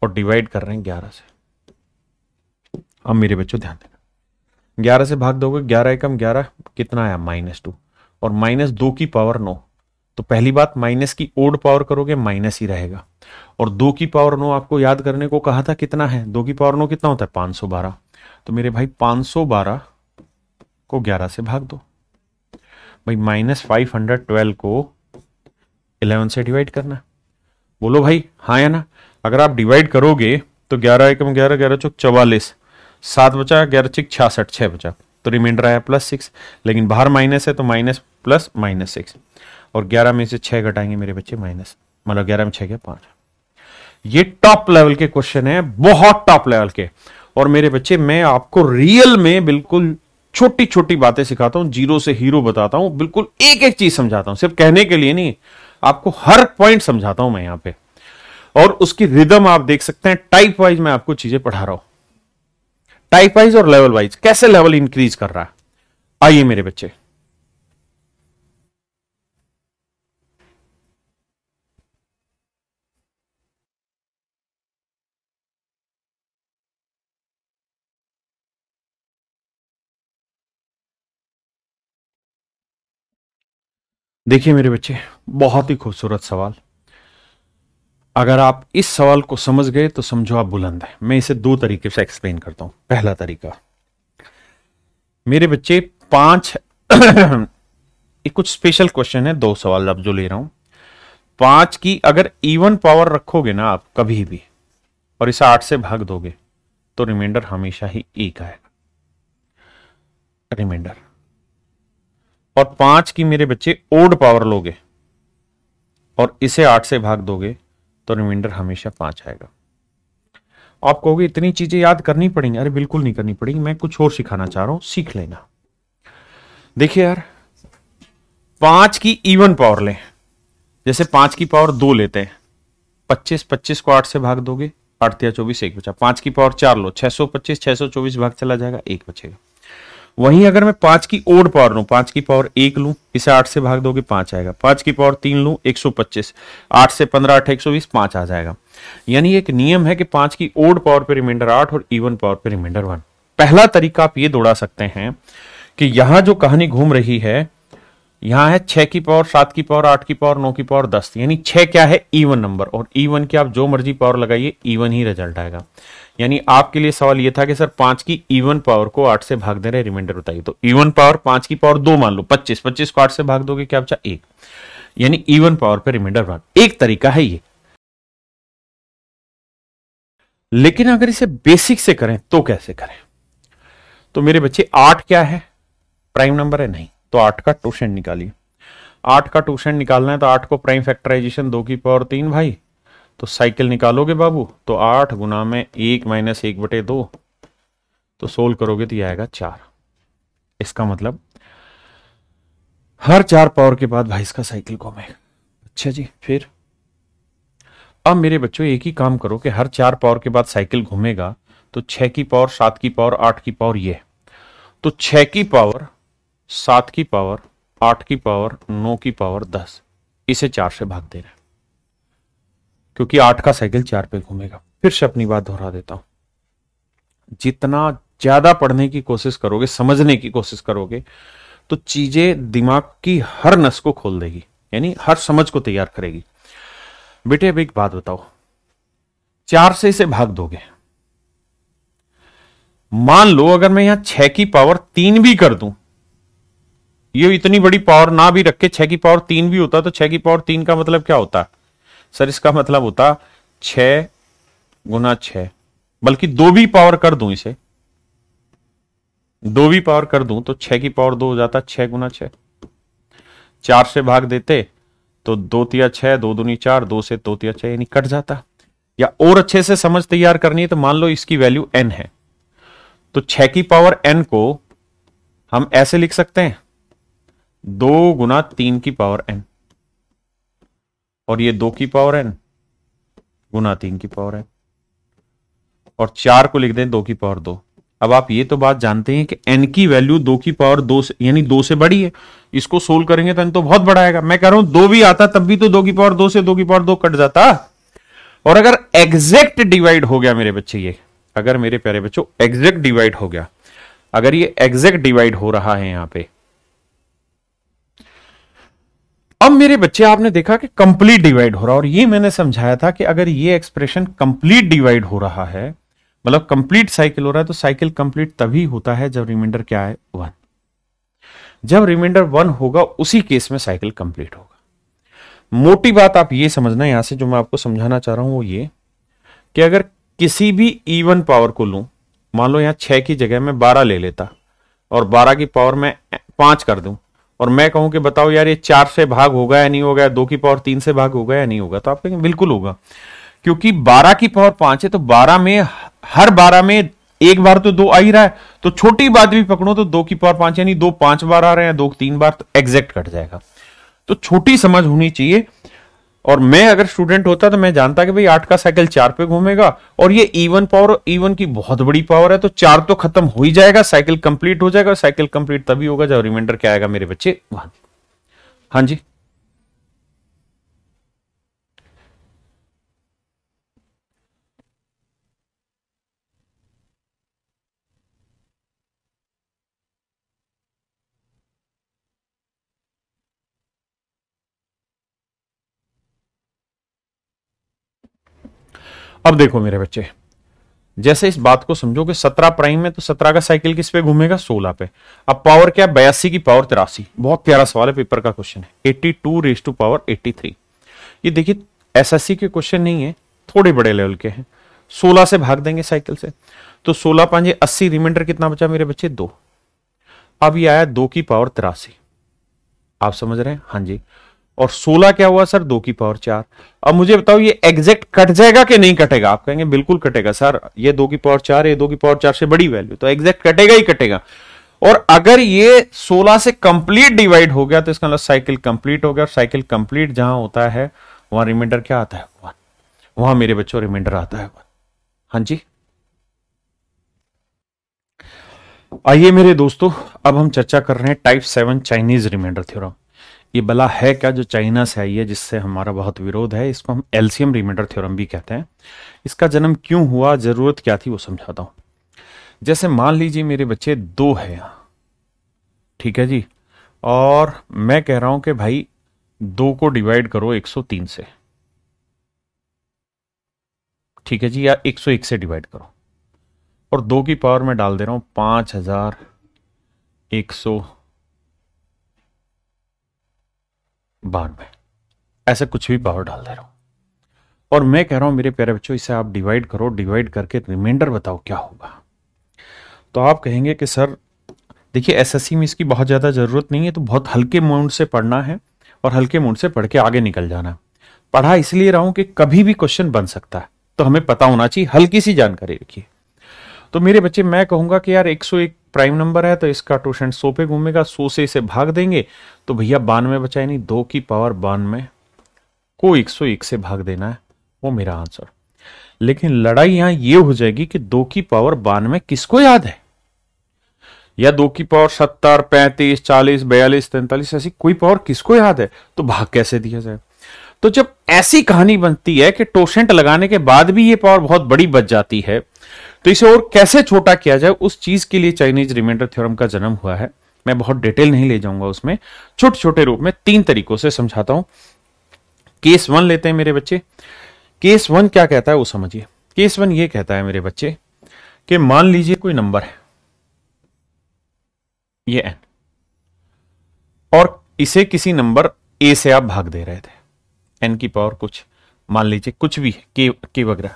और डिवाइड कर रहे हैं 11 से। अब मेरे बच्चों ध्यान देना, 11 से भाग दोगे, 11 एकम 11 कितना आया? -2, और -2 की पावर 9। तो पहली बात, माइनस की ओड पावर करोगे माइनस ही रहेगा। और 2 की पावर 9 आपको याद करने को कहा था कितना है? 2 की पावर 9 कितना होता है? 512। तो मेरे भाई 512 को 11 से भाग दो। भाई -512 को 11 से डिवाइड करना। बोलो भाई हाँ या ना? अगर आप डिवाइड करोगे तो 11 एकम 11, 11 चौक 44, 7 बचा, 11 चिक 66, 6 बचा, तो रिमाइंडर आया +6। लेकिन बाहर माइनस है तो माइनस प्लस -6, और 11 में से 6 घटाएंगे मेरे बच्चे माइनस, मतलब 11 में 6 गया 5। ये टॉप लेवल के क्वेश्चन है, बहुत टॉप लेवल के। और मेरे बच्चे मैं आपको रियल में बिल्कुल छोटी छोटी बातें सिखाता हूं, जीरो से हीरो बताता हूं, बिल्कुल एक एक चीज समझाता हूं, सिर्फ कहने के लिए नहीं, आपको हर पॉइंट समझाता हूं मैं यहां पे। और उसकी रिदम आप देख सकते हैं, टाइप वाइज मैं आपको चीजें पढ़ा रहा हूं, टाइप वाइज और लेवल वाइज कैसे लेवल इंक्रीज कर रहा है। आइए मेरे बच्चे, देखिए मेरे बच्चे, बहुत ही खूबसूरत सवाल। अगर आप इस सवाल को समझ गए तो समझो आप बुलंद हैं। मैं इसे 2 तरीके से एक्सप्लेन करता हूं। पहला तरीका, मेरे बच्चे 5 ये कुछ स्पेशल क्वेश्चन है, 2 सवाल अब जो ले रहा हूं। 5 की अगर इवन पावर रखोगे ना आप कभी भी और इसे 8 से भाग दोगे तो रिमाइंडर हमेशा ही 1 आएगा। रिमाइंडर, और 5 की मेरे बच्चे ओड पावर लोगे और इसे 8 से भाग दोगे तो रिमाइंडर हमेशा 5 आएगा। आप कहोगे इतनी चीजें याद करनी पड़ेंगी, अरे बिल्कुल नहीं करनी पड़ेगी, मैं कुछ और सिखाना चाह रहा हूं, सीख लेना। देखिए यार, 5 की इवन पावर लें, जैसे 5 की पावर 2 लेते हैं, 25 को 8 से भाग दोगे, 8 या 24, 1 बचा। 5 की पावर 4 लो, 625, 624 भाग चला जाएगा, 1 बचेगा। वहीं अगर मैं 5 की ओड पावर लूं, 5 की पावर 1 लूं, इसे 8 से भाग दोगे 5 आएगा। 5 की पावर 3 लूं, 125, 8 से 15, 8, 120, 5 आ जाएगा। यानी एक नियम है कि 5 की ओड पावर पे रिमाइंडर 8 और इवन पावर पे रिमाइंडर 1। पहला तरीका आप ये दौड़ा सकते हैं कि यहां जो कहानी घूम रही है, यहां है 6 की पावर, 7 की पावर, 8 की पावर, 9 की पावर, 10, यानी 6 क्या है, इवन नंबर, और इवन की आप जो मर्जी पावर लगाइए इवन ही रिजल्ट आएगा। यानी आपके लिए सवाल यह था कि सर 5 की इवन पावर को 8 से भाग दे रहे, रिमाइंडर बताइए। तो इवन पावर 5 की पावर 2 मान लो, 25 को 8 से भाग दोगे क्या बचा, 1, यानी इवन पावर पे रिमाइंडर 1। एक तरीका है ये। लेकिन अगर इसे बेसिक से करें तो कैसे करें? तो मेरे बच्चे 8 क्या है, प्राइम नंबर है? नहीं। तो 8 का टोशन निकालिए। 8 का टोशन निकालना है तो 8 को प्राइम फैक्टराइजेशन 2 की पावर 3 भाई, तो साइकिल निकालोगे बाबू, तो 8 गुना में 1 माइनस 1/2, तो सोल्व करोगे तो यह आएगा 4। इसका मतलब हर 4 पावर के बाद भाई इसका साइकिल घूमेगा। अच्छा जी, फिर अब मेरे बच्चों एक ही काम करो कि हर 4 पावर के बाद साइकिल घूमेगा, तो 6 की पावर, 7 की पावर, 8 की पावर, ये तो 6 की पावर, 7 की पावर, 8 की पावर, 9 की पावर 10, इसे 4 से भाग दे रहे हैं क्योंकि 8 का साइकिल 4 पे घूमेगा। फिर से अपनी बात दोहरा देता हूं, जितना ज्यादा पढ़ने की कोशिश करोगे, समझने की कोशिश करोगे, तो चीजें दिमाग की हर नस को खोल देगी, यानी हर समझ को तैयार करेगी। बेटे अब एक बात बताओ, 4 से इसे भाग दोगे, मान लो अगर मैं यहां 6 की पावर 3 भी कर दूं, ये इतनी बड़ी पावर ना भी रखे, 6 की पावर 3 भी होता, तो 6 की पावर 3 का मतलब क्या होता सर? इसका मतलब होता 6 गुना 6, बल्कि 2 भी पावर कर दूं, इसे 2 भी पावर कर दूं तो 6 की पावर 2 हो जाता, 6 गुना 6। 4 से भाग देते तो 2 तिया 6, 2 दूनी 4, 2 से 2 तिया 6, यानी कट जाता। या और अच्छे से समझ तैयार करनी है तो मान लो इसकी वैल्यू n है, तो 6 की पावर n को हम ऐसे लिख सकते हैं 2 गुना 3 की पावर n, और ये 2 की पावर n गुना 3 की पावर n, और 4 को लिख दें 2 की पावर 2। अब आप ये तो बात जानते हैं कि n की वैल्यू 2 की पावर 2 से, यानी 2 से बड़ी है। इसको सोल्व करेंगे तो n तो बहुत बड़ा आएगा। मैं कह रहा हूं 2 भी आता तब भी तो 2 की पावर 2 से 2 की पावर 2 कट जाता। और अगर एग्जैक्ट डिवाइड हो गया मेरे बच्चे, ये अगर मेरे प्यारे बच्चों एग्जैक्ट डिवाइड हो गया, अगर ये एग्जैक्ट डिवाइड हो रहा है यहां पे, अब मेरे बच्चे आपने देखा कि कंप्लीट डिवाइड हो रहा है, और ये मैंने समझाया था कि अगर ये एक्सप्रेशन कंप्लीट डिवाइड हो रहा है, मतलब कंप्लीट साइकिल हो रहा है, तो साइकिल कंप्लीट तभी होता है जब रिमाइंडर क्या है, 1। जब रिमाइंडर 1 होगा उसी केस में साइकिल कंप्लीट होगा। मोटी बात आप ये समझना, यहां से जो मैं आपको समझाना चाह रहा हूं वो ये कि अगर किसी भी इवन पावर को लूं, मान लो यहां 6 की जगह मैं 12 ले लेता और 12 की पावर मैं 5 कर दूं, और मैं कहूं कि बताओ यार ये 4 से भाग होगा या नहीं होगा, 2 की पावर 3 से भाग होगा या नहीं होगा, तो आप कहेंगे बिल्कुल होगा, क्योंकि 12 की पावर 5 है, तो 12 में हर 12 में एक बार तो 2 आ ही रहा है, तो छोटी बात भी पकड़ो तो 2 की पावर 5, यानी 2 5 बार आ रहे हैं, 2 3 बार, तो एग्जैक्ट कट जाएगा। तो छोटी समझ होनी चाहिए। और मैं अगर स्टूडेंट होता तो मैं जानता कि भाई 8 का साइकिल 4 पे घूमेगा, और ये इवन पावर, इवन की बहुत बड़ी पावर है, तो 4 तो खत्म हो ही जाएगा, साइकिल कंप्लीट हो जाएगा। साइकिल कंप्लीट तभी होगा जब रिमाइंडर क्या आएगा मेरे बच्चे, 1। हाँ जी, अब देखो मेरे बच्चे, जैसे इस बात को समझो कि 17 प्राइम में, तो 17 का साइकिल किस पे घूमेगा, 16 पे। अब पावर क्या, 82 की पावर 83। बहुत प्यारा सवाल है, पेपर का क्वेश्चन है, 82 रेज टू पावर 83। ये देखिए एसएससी के क्वेश्चन नहीं है, थोड़े बड़े लेवल के हैं। 16 से भाग देंगे साइकिल से, तो 16 5 80, रिमाइंडर कितना बचा मेरे बच्चे, 2। अब ये आया 2 की पावर 83, आप समझ रहे हैं? हाँ जी। और 16 क्या हुआ सर? 2 की पावर 4। अब मुझे बताओ ये एग्जैक्ट कट जाएगा कि नहीं कटेगा? आप कहेंगे बिल्कुल कटेगा सर, ये 2 की पावर 4 है, ये 2 की पावर 4 से बड़ी वैल्यू, तो एग्जैक्ट कटेगा ही कटेगा। और अगर ये 16 से कंप्लीट डिवाइड हो गया तो इसका मतलब साइकिल कंप्लीट हो गया, और साइकिल कंप्लीट जहां होता है वहां रिमाइंडर क्या आता है? 1। वहां मेरे बच्चों रिमाइंडर आता है 1। हाँ जी। आइए मेरे दोस्तों, अब हम चर्चा कर रहे हैं टाइप 7 चाइनीज रिमाइंडर थ्योरम। ये बला है क्या जो चाइना से आई है, जिससे हमारा बहुत विरोध है? इसको हम एलसीएम रिमाइंडर थ्योरम भी कहते हैं। इसका जन्म क्यों हुआ, जरूरत क्या थी, वो समझाता हूं। जैसे मान लीजिए मेरे बच्चे 2 है, ठीक है जी, और मैं कह रहा हूं कि भाई 2 को डिवाइड करो 103 से, ठीक है जी, या 101 से डिवाइड करो, और 2 की पावर में डाल दे रहा हूं 5192, ऐसे कुछ भी पावर डाल दे रहा हूं, और मैं कह रहा हूं मेरे प्यारे बच्चों इसे आप डिवाइड करो, डिवाइड करके रिमाइंडर बताओ क्या होगा। तो आप कहेंगे कि सर देखिए एसएससी में इसकी बहुत ज्यादा जरूरत नहीं है, तो बहुत हल्के मूड से पढ़ना है और हल्के मूड से पढ़ के आगे निकल जाना है। पढ़ा इसलिए रहा हूं कि कभी भी क्वेश्चन बन सकता है, तो हमें पता होना चाहिए, हल्की सी जानकारी रखिए। तो मेरे बच्चे मैं कहूंगा कि यार 101 प्राइम नंबर है, तो इसका टोशन 100 पे घूमेगा, 100 से इसे भाग देंगे तो भैया 92 बचा, यानी 2 की पावर 92 को 101 से भाग देना है, वो मेरा आंसर। लेकिन लड़ाई यहां ये हो जाएगी कि 2 की पावर 92 किसको याद है, या 2 की पावर 70, 35, 40, 42, 43, ऐसी कोई पावर किसको याद है, तो भाग कैसे दिया जाए? तो जब ऐसी कहानी बनती है कि टोशेंट लगाने के बाद भी ये पावर बहुत बड़ी बच जाती है, तो इसे और कैसे छोटा किया जाए, उस चीज के लिए चाइनीज रिमाइंडर थ्योरम का जन्म हुआ है। मैं बहुत डिटेल नहीं ले जाऊंगा उसमें, छोटे छोटे रूप में 3 तरीकों से समझाता हूं। केस 1 लेते हैं मेरे बच्चे। केस 1 क्या कहता है वो समझिए। केस 1 ये कहता है मेरे बच्चे कि मान लीजिए कोई नंबर है, ये n, और इसे किसी नंबर a से आप भाग दे रहे थे, n की पावर कुछ, मान लीजिए कुछ भी है, k वगैरह,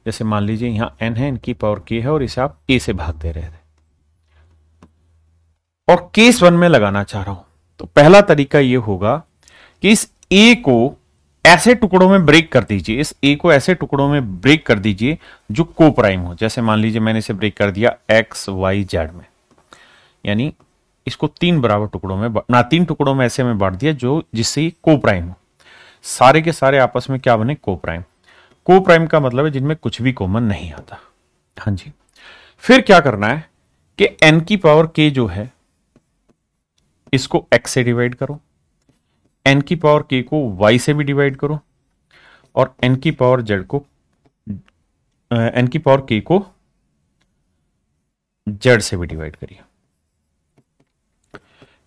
जैसे मान लीजिए यहां n है, n की पावर k है, और इसे आप a से भाग दे रहे थे, और केस 1 में लगाना चाह रहा हूं। तो पहला तरीका यह होगा कि इस a को ऐसे टुकड़ों में ब्रेक कर दीजिए, इस a को ऐसे टुकड़ों में ब्रेक कर दीजिए जो को प्राइम हो। जैसे मान लीजिए मैंने इसे ब्रेक कर दिया x y z में, यानी इसको 3 बराबर टुकड़ों में 3 टुकड़ों में ऐसे में बांट दिया जो जिससे ये को प्राइम हो, सारे के सारे आपस में क्या बने? को प्राइम। को प्राइम का मतलब है जिनमें कुछ भी कॉमन नहीं आता। हाँ जी। फिर क्या करना है कि n की पावर k जो है इसको x से डिवाइड करो, n की पावर k को y से भी डिवाइड करो, और n की पावर z को n की पावर k को z से भी डिवाइड करिए।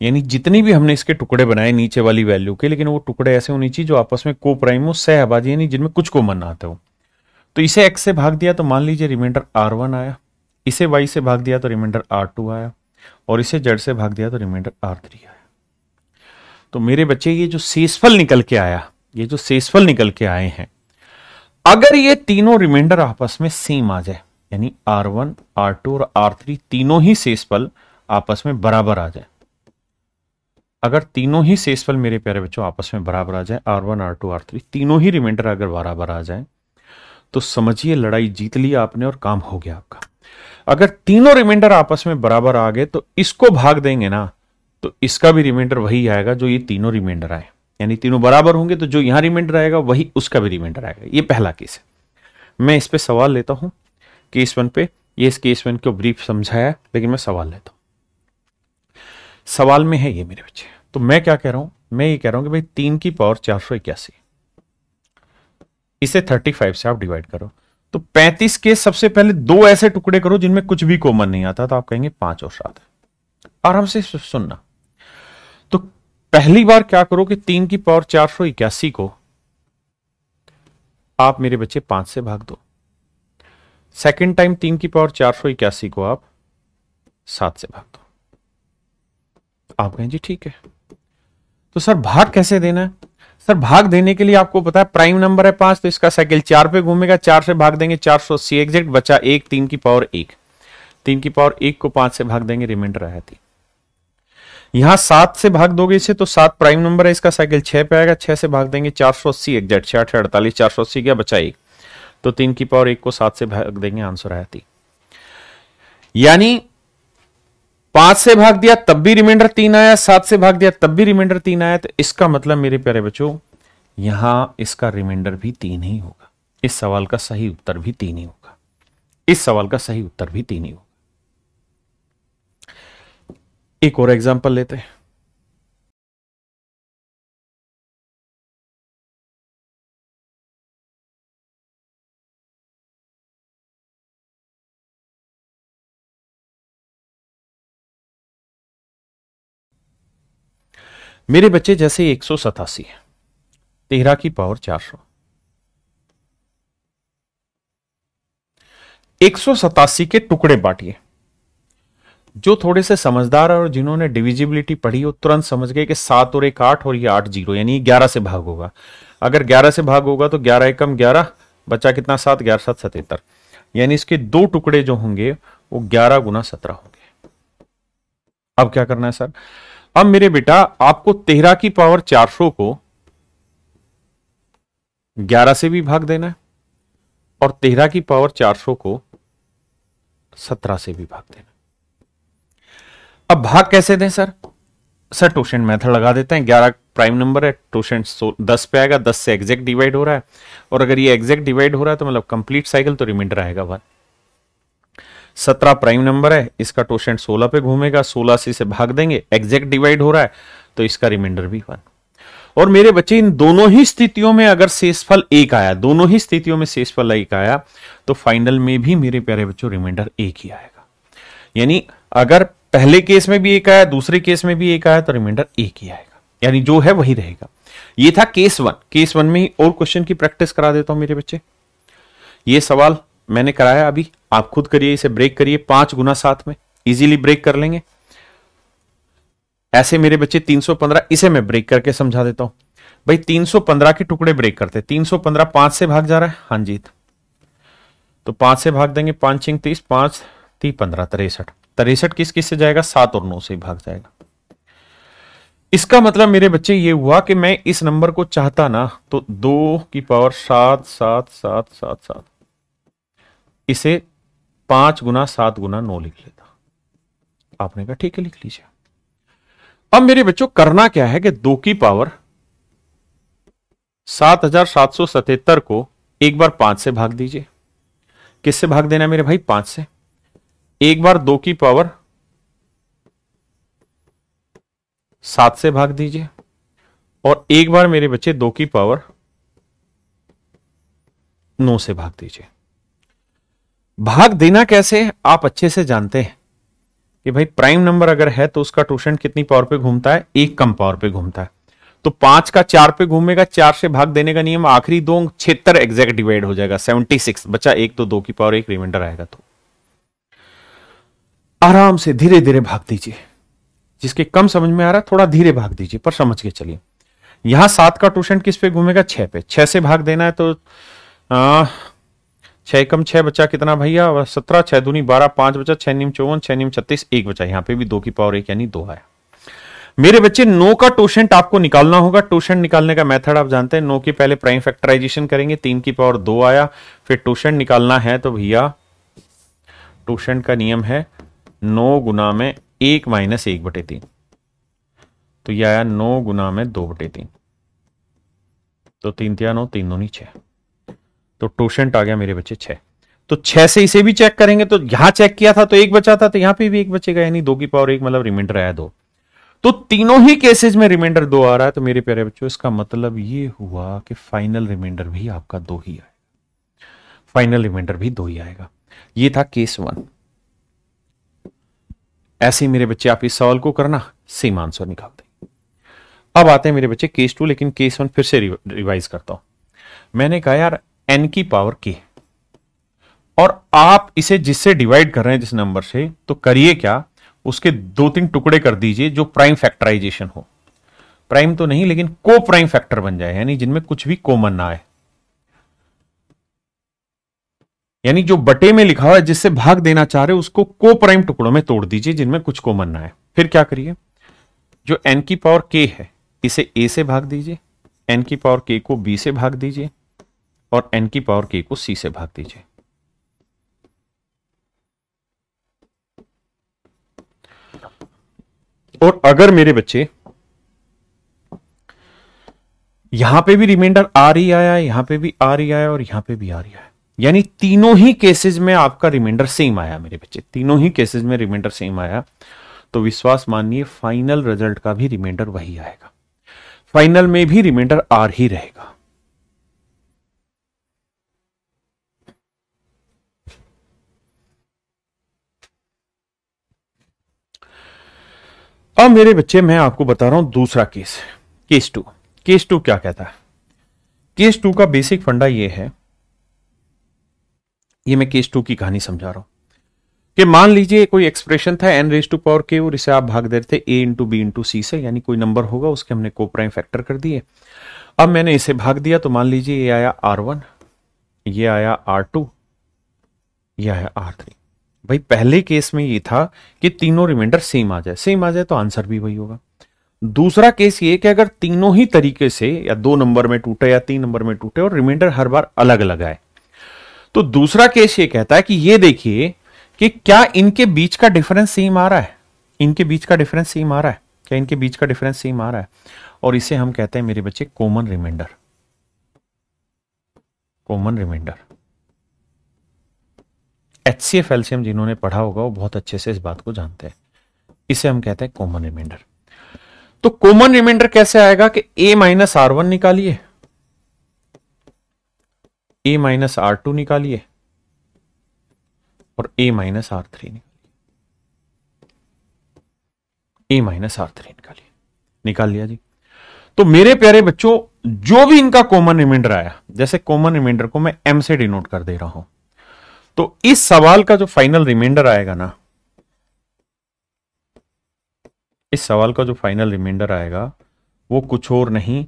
यानी जितनी भी हमने इसके टुकड़े बनाए नीचे वाली वैल्यू के, लेकिन वो टुकड़े ऐसे होने चाहिए जो आपस में को प्राइम हो, सहअभाज्य, यानी जिनमें कुछ कॉमन ना आते हो। तो इसे x से भाग दिया तो मान लीजिए रिमाइंडर r1 आया, इसे y से भाग दिया तो रिमाइंडर r2 आया, और इसे z से भाग दिया तो रिमाइंडर r3 आया। तो मेरे बच्चे ये जो शेषफल निकल के आया, ये जो शेषफल निकल के आए हैं, अगर ये तीनों रिमाइंडर आपस में सेम आ जाए, यानी r1, r2 और r3 तीनों ही शेषफल आपस में बराबर आ जाए, अगर तीनों ही शेषफल मेरे प्यारे बच्चों आपस में बराबर आ जाए, r1, r2, r3 तीनों ही रिमाइंडर अगर बराबर आ जाए, तो समझिए लड़ाई जीत ली आपने और काम हो गया आपका। अगर तीनों रिमाइंडर आपस में बराबर आ गए तो इसको भाग देंगे ना, तो इसका भी रिमाइंडर वही आएगा जो ये तीनों रिमाइंडर आए, यानी तीनों बराबर होंगे तो जो यहां रिमाइंडर आएगा वही उसका भी रिमाइंडर आएगा। ये पहला केस है। मैं इस पे सवाल लेता हूं केस 1 पे। ये इस केस 1 को ब्रीफ समझाया, लेकिन मैं सवाल लेता हूं। सवाल में है ये मेरे बच्चे, तो मैं क्या कह रहा हूं, मैं ये कह रहा हूं कि भाई 3 की पावर 481, इसे 35 से आप डिवाइड करो, तो 35 के सबसे पहले 2 ऐसे टुकड़े करो जिनमें कुछ भी कॉमन नहीं आता, तो आप कहेंगे 5 और 7। आराम से सुनना। तो पहली बार क्या करो कि 3 की पावर 481 को आप मेरे बच्चे 5 से भाग दो। सेकेंड टाइम 3 की पावर 481 को आप 7 से भाग दो। आप कहें जी ठीक है, तो सर भाग कैसे देना है? सर भाग देने के लिए आपको पता है प्राइम नंबर है 5, तो इसका साइकिल 4 पे घूमेगा, 4 से भाग देंगे 480, एग्जैक्ट बचा 1, 3 की पावर 1। 3 की पावर 1 को 5 से भाग देंगे, रिमाइंडर आया 3। यहां 7 से भाग दोगे इसे तो 7 प्राइम नंबर है, इसका साइकिल 6 पे आएगा, 6 से भाग देंगे 480 एग्जैक्ट 6 48 480 क्या बचा 1, तो 3 की पावर 1 को 7 से भाग देंगे, आंसर आया 3। यानी 5 से भाग दिया तब भी रिमाइंडर 3 आया, 7 से भाग दिया तब भी रिमाइंडर 3 आया, तो इसका मतलब मेरे प्यारे बच्चों यहां इसका रिमाइंडर भी 3 ही होगा। इस सवाल का सही उत्तर भी 3 ही होगा। इस सवाल का सही उत्तर भी 3 ही होगा। एक और एग्जांपल लेते हैं। मेरे बच्चे जैसे 187 है, 13 की पावर 400, 187 के टुकड़े बांटिए। जो थोड़े से समझदार और जिन्होंने डिविजिबिलिटी पढ़ी वो तुरंत समझ गए कि 7 और 1 8 और ये 8 0, यानी 11 से भाग होगा। अगर 11 से भाग होगा तो 11 एकम 11, बचा कितना 7, 11 7 77, यानी इसके 2 टुकड़े जो होंगे वो 11 गुना 17 होंगे। अब क्या करना है सर? अब मेरे बेटा आपको 13 की पावर 400 को 11 से भी भाग देना है और 13 की पावर 400 को 17 से भी भाग देना। अब भाग कैसे दें सर? सर टोशेंट मेथड लगा देते हैं। 11 प्राइम नंबर है, टोशेंट 10 पे आएगा, 10 से एग्जैक्ट डिवाइड हो रहा है, और अगर ये एग्जैक्ट डिवाइड हो रहा है तो मतलब कंप्लीट साइकिल, तो रिमाइंडर आएगा 1। 17 प्राइम नंबर है, इसका टोशेंट 16 पे घूमेगा, 16 से इसे भाग देंगे, एग्जैक्ट डिवाइड हो रहा है तो इसका रिमाइंडर भी 1। और मेरे बच्चे इन दोनों ही स्थितियों में अगर शेषफल 1 आया, दोनों ही स्थितियों में शेषफल 1 आया, तो फाइनल में भी मेरे प्यारे बच्चों रिमाइंडर 1 ही आएगा। यानी अगर पहले केस में भी 1 आया, दूसरे केस में भी 1 आया, तो रिमाइंडर 1 ही आएगा, यानी जो है वही रहेगा। ये था केस 1। केस 1 में ही और क्वेश्चन की प्रैक्टिस करा देता हूं मेरे बच्चे। ये सवाल मैंने कराया, अभी आप खुद करिए, इसे ब्रेक करिए 5 गुना 7 में, इजीली ब्रेक कर लेंगे। ऐसे मेरे बच्चे 315, इसे मैं ब्रेक करके समझा देता हूं। भाई 315 के टुकड़े ब्रेक करते, 315 5 से भाग जा रहा है, हाँ जी, तो 5 से भाग देंगे, 5 6 30, 5 3 15 63, 63 किस किस से जाएगा? 7 और 9 से भाग जाएगा। इसका मतलब मेरे बच्चे ये हुआ कि मैं इस नंबर को चाहता ना तो 2 की पावर 7 7 7 7 7, इसे 5 गुना 7 गुना 9 लिख लेता। आपने कहा ठीक है लिख लीजिए। अब मेरे बच्चों करना क्या है कि 2 की पावर 7777 को एक बार 5 से भाग दीजिए। किससे भाग देना है मेरे भाई? 5 से। एक बार 2 की पावर 7 से भाग दीजिए और एक बार मेरे बच्चे 2 की पावर 9 से भाग दीजिए। भाग देना कैसे आप अच्छे से जानते हैं कि भाई प्राइम नंबर अगर है तो उसका टोशेंट कितनी पावर पे घूमता है? 1 कम पावर पे घूमता है। तो 5 का 4 पे घूमेगा, 4 से भाग देने का नियम, आखिरी 2 76 एग्जैक्ट डिवाइड हो जाएगा, 76 बचा 1, तो 2 की पावर 1 रिमाइंडर आएगा। तो आराम से धीरे धीरे भाग दीजिए। जिसके कम समझ में आ रहा है थोड़ा धीरे भाग दीजिए, पर समझ के चलिए। यहां 7 का टोशेंट किस पे घूमेगा? 6 पे। 6 से भाग देना है तो 6 कम 6 बचा कितना भैया? 17, 6 दूनी 12, 5 बचा, 6 नीम 54, 6 नीम 36, 1 बचा। यहां पे भी 2 की पावर 1 यानी 2 आया। मेरे बच्चे 9 का टोशेंट आपको निकालना होगा। टोशेंट निकालने का मेथड आप जानते हैं। 9 के पहले प्राइम फैक्टराइजेशन करेंगे, 3 की पावर 2 आया, फिर टोशेंट निकालना है तो भैया टोशेंट का नियम है 9 गुना में 1 माइनस 1/3, तो यह आया 9 गुना में 2/3, तो 3 तिया 9, 3 दूनी 6, तो टोशेंट आ गया मेरे बच्चे 6। तो 6 से इसे भी चेक करेंगे तो यहां चेक किया था तो 1 बचा था, तो यहां पे भी 1 बचेगा, यानी 2 की पावर 1 मतलब रिमाइंडर आया 2। तो तीनों ही केसेस में रिमाइंडर 2 आ रहा है। तो मेरे प्यारे बच्चों इसका मतलब ये हुआ कि फाइनल रिमाइंडर भी आपका 2 ही आएगा। फाइनल रिमाइंडर भी 2 ही आएगा। ये था केस 1। ऐसे ही मेरे बच्चे आप इस सवाल को करना, सेम आंसर निकाल देंगे। अब आते हैं मेरे बच्चे केस 2, लेकिन केस 1 फिर से रिवाइज करता हूं। मैंने कहा यार n की पावर k, और आप इसे जिससे डिवाइड कर रहे हैं जिस नंबर से, तो करिए क्या, उसके 2-3 टुकड़े कर दीजिए जो प्राइम फैक्टराइजेशन हो। प्राइम तो नहीं लेकिन को प्राइम फैक्टर बन जाए, यानी जिनमें कुछ भी कॉमन ना आए। यानी जो बटे में लिखा हुआ है जिससे भाग देना चाह रहे हो उसको को प्राइम टुकड़ों में तोड़ दीजिए जिनमें कुछ कॉमन ना है। फिर क्या करिए, जो n की पावर k है इसे a से भाग दीजिए, n की पावर k को b से भाग दीजिए और n की पावर k को c से भाग दीजिए। और अगर मेरे बच्चे यहां पे भी रिमाइंडर आर ही आया, यहां पे भी आर ही आया और यहां पे भी आर ही आया, यानी तीनों ही केसेस में आपका रिमाइंडर सेम आया मेरे बच्चे, तीनों ही केसेस में रिमाइंडर सेम आया, तो विश्वास मानिए फाइनल रिजल्ट का भी रिमाइंडर वही आएगा, फाइनल में भी रिमाइंडर आर ही रहेगा। अब मेरे बच्चे मैं आपको बता रहा हूं दूसरा case, case two. Case two क्या कहता है? केस टू का बेसिक फंडा ये है, ये मैं केस टू की कहानी समझा रहा हूं कि मान लीजिए कोई एक्सप्रेशन था एन रेज टू पावर के और इसे आप भाग दे रहे थे ए इंटू बी इंटू सी से, यानी कोई नंबर होगा उसके हमने को प्राइम फैक्टर कर दिए। अब मैंने इसे भाग दिया तो मान लीजिए ये आया R1, ये आया R2, ये आया R3। भाई पहले केस में ये था कि तीनों रिमाइंडर सेम आ जाए, सेम आ जाए तो आंसर भी वही होगा। दूसरा केस ये कि अगर तीनों ही तरीके से या 2 नंबर में टूटे या 3 नंबर में टूटे और रिमाइंडर हर बार अलग अलग आए, तो दूसरा केस ये कहता है कि ये देखिए कि क्या इनके बीच का डिफरेंस सेम आ रहा है, इनके बीच का डिफरेंस सेम आ रहा है, क्या इनके बीच का डिफरेंस सेम आ रहा है, और इसे हम कहते हैं मेरे बच्चे common remainder. Common remainder HCF LCM जिन्होंने पढ़ा होगा वो बहुत अच्छे से इस बात को जानते हैं, इसे हम कहते हैं कॉमन रिमाइंडर। तो कॉमन रिमाइंडर कैसे आएगा कि a माइनस R1 निकालिए, a माइनस R2 निकालिए और a माइनस R3 निकालिए, a माइनस R3 निकालिए, निकाल लिया जी। तो मेरे प्यारे बच्चों जो भी इनका कॉमन रिमाइंडर आया, जैसे कॉमन रिमाइंडर को मैं m से डिनोट कर दे रहा हूं, तो इस सवाल का जो फाइनल रिमाइंडर आएगा ना, इस सवाल का जो फाइनल रिमाइंडर आएगा वो कुछ और नहीं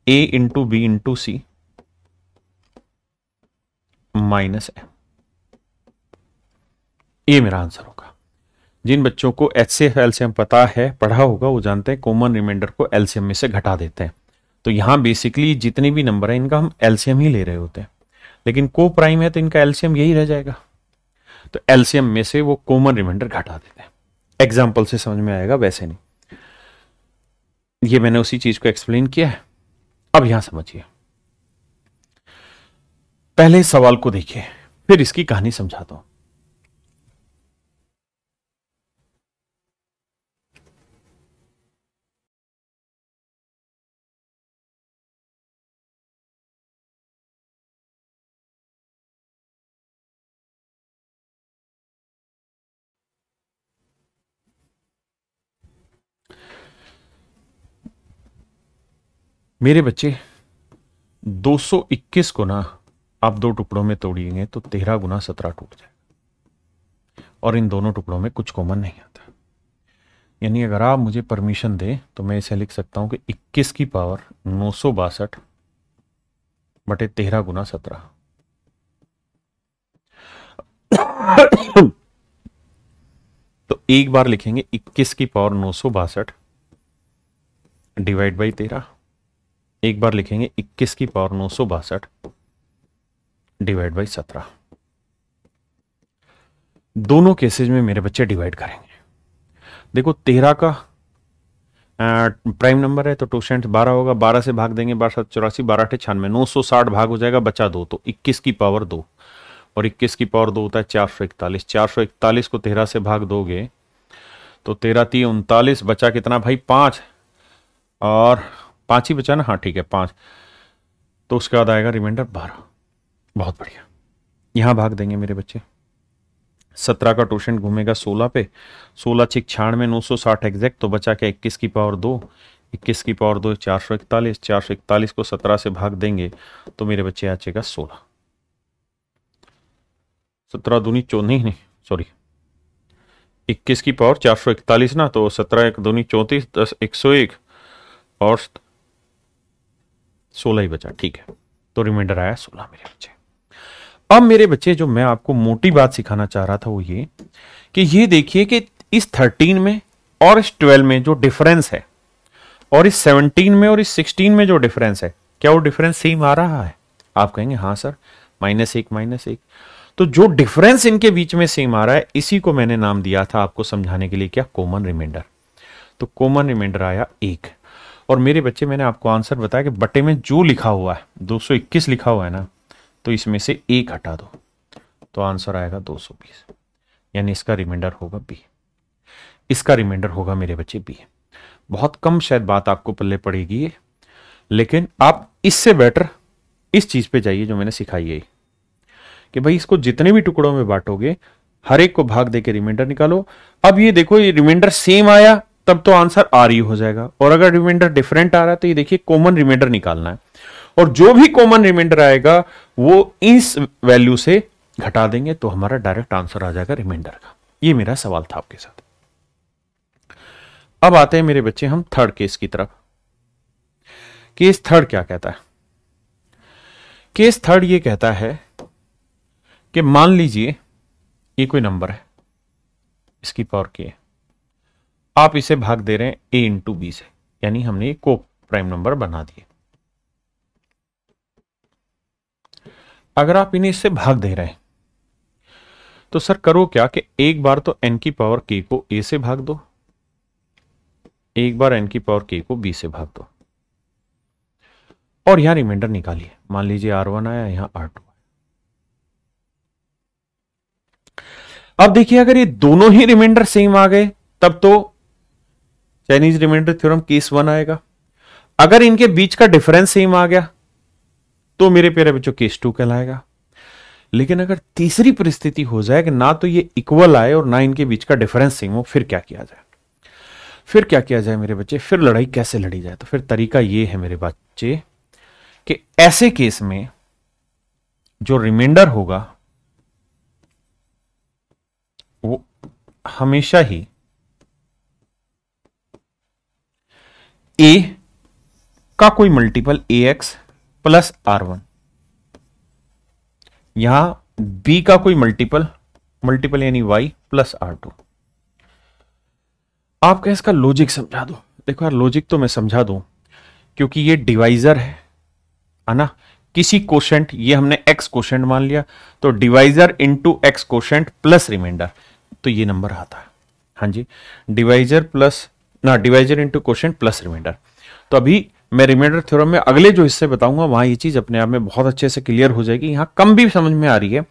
a into B into C minus m, ये मेरा आंसर होगा। जिन बच्चों को एचसीएफ एलसीएम पता है, पढ़ा होगा, वो जानते हैं कॉमन रिमाइंडर को एलसीएम में से घटा देते हैं। तो यहां बेसिकली जितने भी नंबर है इनका हम एलसीएम ही ले रहे होते हैं, लेकिन को प्राइम है तो इनका एलसीएम यही रह जाएगा, तो एलसीएम में से वो कॉमन रिमाइंडर घटा देते हैं। एग्जाम्पल से समझ में आएगा, वैसे नहीं। ये मैंने उसी चीज को एक्सप्लेन किया है। अब यहां समझिए, पहले इस सवाल को देखिए फिर इसकी कहानी समझाता हूं। मेरे बच्चे 221 को ना आप 2 टुकड़ों में तोड़िएंगे तो 13 गुना 17 टूट जाएगा, और इन दोनों टुकड़ों में कुछ कॉमन नहीं आता। यानी अगर आप मुझे परमिशन दें तो मैं इसे लिख सकता हूं कि 21 की पावर 962 बटे 13 गुना 17। तो एक बार लिखेंगे 21 की पावर 962 डिवाइड बाई 13, एक बार लिखेंगे 21 की पावर 962 डिवाइड बाई 17। दोनों केसेस में मेरे बच्चे डिवाइड करेंगे। देखो 13 का प्राइम नंबर है तो 212 होगा, 12 से भाग देंगे, 12 7 84, 12 8 96, 960 भाग हो जाएगा, बचा 2, तो 21 की पावर 2, और 21 की पावर 2 होता है 441। 441 को 13 से भाग दोगे तो 13 3 39, बचा कितना भाई 5, और 5 ही बचा ना, हाँ ठीक है 5, तो उसके बाद आएगा रिमाइंडर 12। बहुत बढ़िया, यहां भाग देंगे मेरे बच्चे। 17 का टोशेंट घूमेगा 16 पे, 16 6 96, 960 एग्जैक्ट, तो बचा क्या 21 की पावर 2, 21 की पावर 2 441, 441 को 17 से भाग देंगे तो मेरे बच्चे आ जाएगा 16। 17 दूनी 14, नहीं सॉरी, 21 की पावर 441 ना, तो 17 1 दूनी 34, 10 101 और 16 ही बचा, ठीक है, तो रिमाइंडर आया 16 मेरे बच्चे। अब मेरे बच्चे, जो मैं आपको मोटी बात सिखाना चाह रहा था वो ये कि ये देखिए कि इस 13 में और इस 12 में जो डिफरेंस है, और इस 17 में और इस 16 में जो डिफरेंस है, क्या वो डिफरेंस सेम आ रहा है? आप कहेंगे हाँ सर, -1 -1। तो जो डिफरेंस इनके बीच में सेम आ रहा है, इसी को मैंने नाम दिया था आपको समझाने के लिए, क्या? Common remainder. तो कॉमन रिमाइंडर आया 1। और मेरे बच्चे, मैंने आपको आंसर बताया कि बटे में जो लिखा हुआ है 221 लिखा हुआ है ना, तो इसमें से 1 हटा दो तो आंसर आएगा 220, यानी इसका रिमाइंडर होगा बी। इसका रिमाइंडर होगा मेरे बच्चे बी। बहुत कम शायद बात आपको पल्ले पड़ेगी ये, लेकिन आप इससे बेटर इस चीज पे जाइए जो मैंने सिखाई है कि भाई इसको जितने भी टुकड़ों में बांटोगे, हर एक को भाग देके रिमाइंडर निकालो। अब ये देखो, ये रिमाइंडर सेम आया तब तो आंसर आर ही हो जाएगा, और अगर रिमाइंडर डिफरेंट आ रहा है तो ये देखिए कॉमन रिमाइंडर निकालना है, और जो भी कॉमन रिमाइंडर आएगा वो इस वैल्यू से घटा देंगे तो हमारा डायरेक्ट आंसर आ जाएगा रिमाइंडर का। ये मेरा सवाल था आपके साथ। अब आते हैं मेरे बच्चे हम थर्ड केस की तरफ। केस थर्ड क्या कहता है? केस थर्ड ये कहता है कि मान लीजिए ये कोई नंबर है, इसकी पावर के, आप इसे भाग दे रहे हैं a इंटू बी से, यानी हमने को प्राइम नंबर बना दिए। अगर आप इन्हें इससे भाग दे रहे हैं तो सर करो क्या कि एक बार तो n की पावर k को a से भाग दो, एक बार n की पावर k को b से भाग दो, और यहां रिमाइंडर निकालिए। मान लीजिए r1 आया, यहां r2। अब देखिए, अगर ये दोनों ही रिमाइंडर सेम आ गए तब तो चाइनीज रिमाइंडर थ्योरम केस 1 आएगा। अगर इनके बीच का डिफरेंस सेम आ गया तो मेरे प्यारे बच्चों केस 2 कहलाएगा। लेकिन अगर तीसरी परिस्थिति हो जाए कि ना तो ये इक्वल आए और ना इनके बीच का डिफरेंस सेम हो, फिर क्या किया जाए? फिर क्या किया जाए मेरे बच्चे? फिर लड़ाई कैसे लड़ी जाए? तो फिर तरीका ये है मेरे बच्चे कि ऐसे केस में जो रिमाइंडर होगा वो हमेशा ही a का कोई मल्टीपल ax प्लस r1, यहां b का कोई मल्टीपल यानी y प्लस r2। आपका इसका लॉजिक समझा दो। देखो यार, लॉजिक तो मैं समझा दूं क्योंकि ये डिवाइजर है ना, किसी कोशेंट, ये हमने x कोशेंट मान लिया, तो divisor into x quotient plus remainder, तो ये नंबर आता है। हाँ जी, divisor into quotient plus remainder. तो अभी मैं रिमाइंडर थ्योरम में अगले जो हिस्से बताऊंगा वहां ये चीज अपने आप में बहुत अच्छे से क्लियर हो जाएगी। यहां कम भी समझ में आ रही है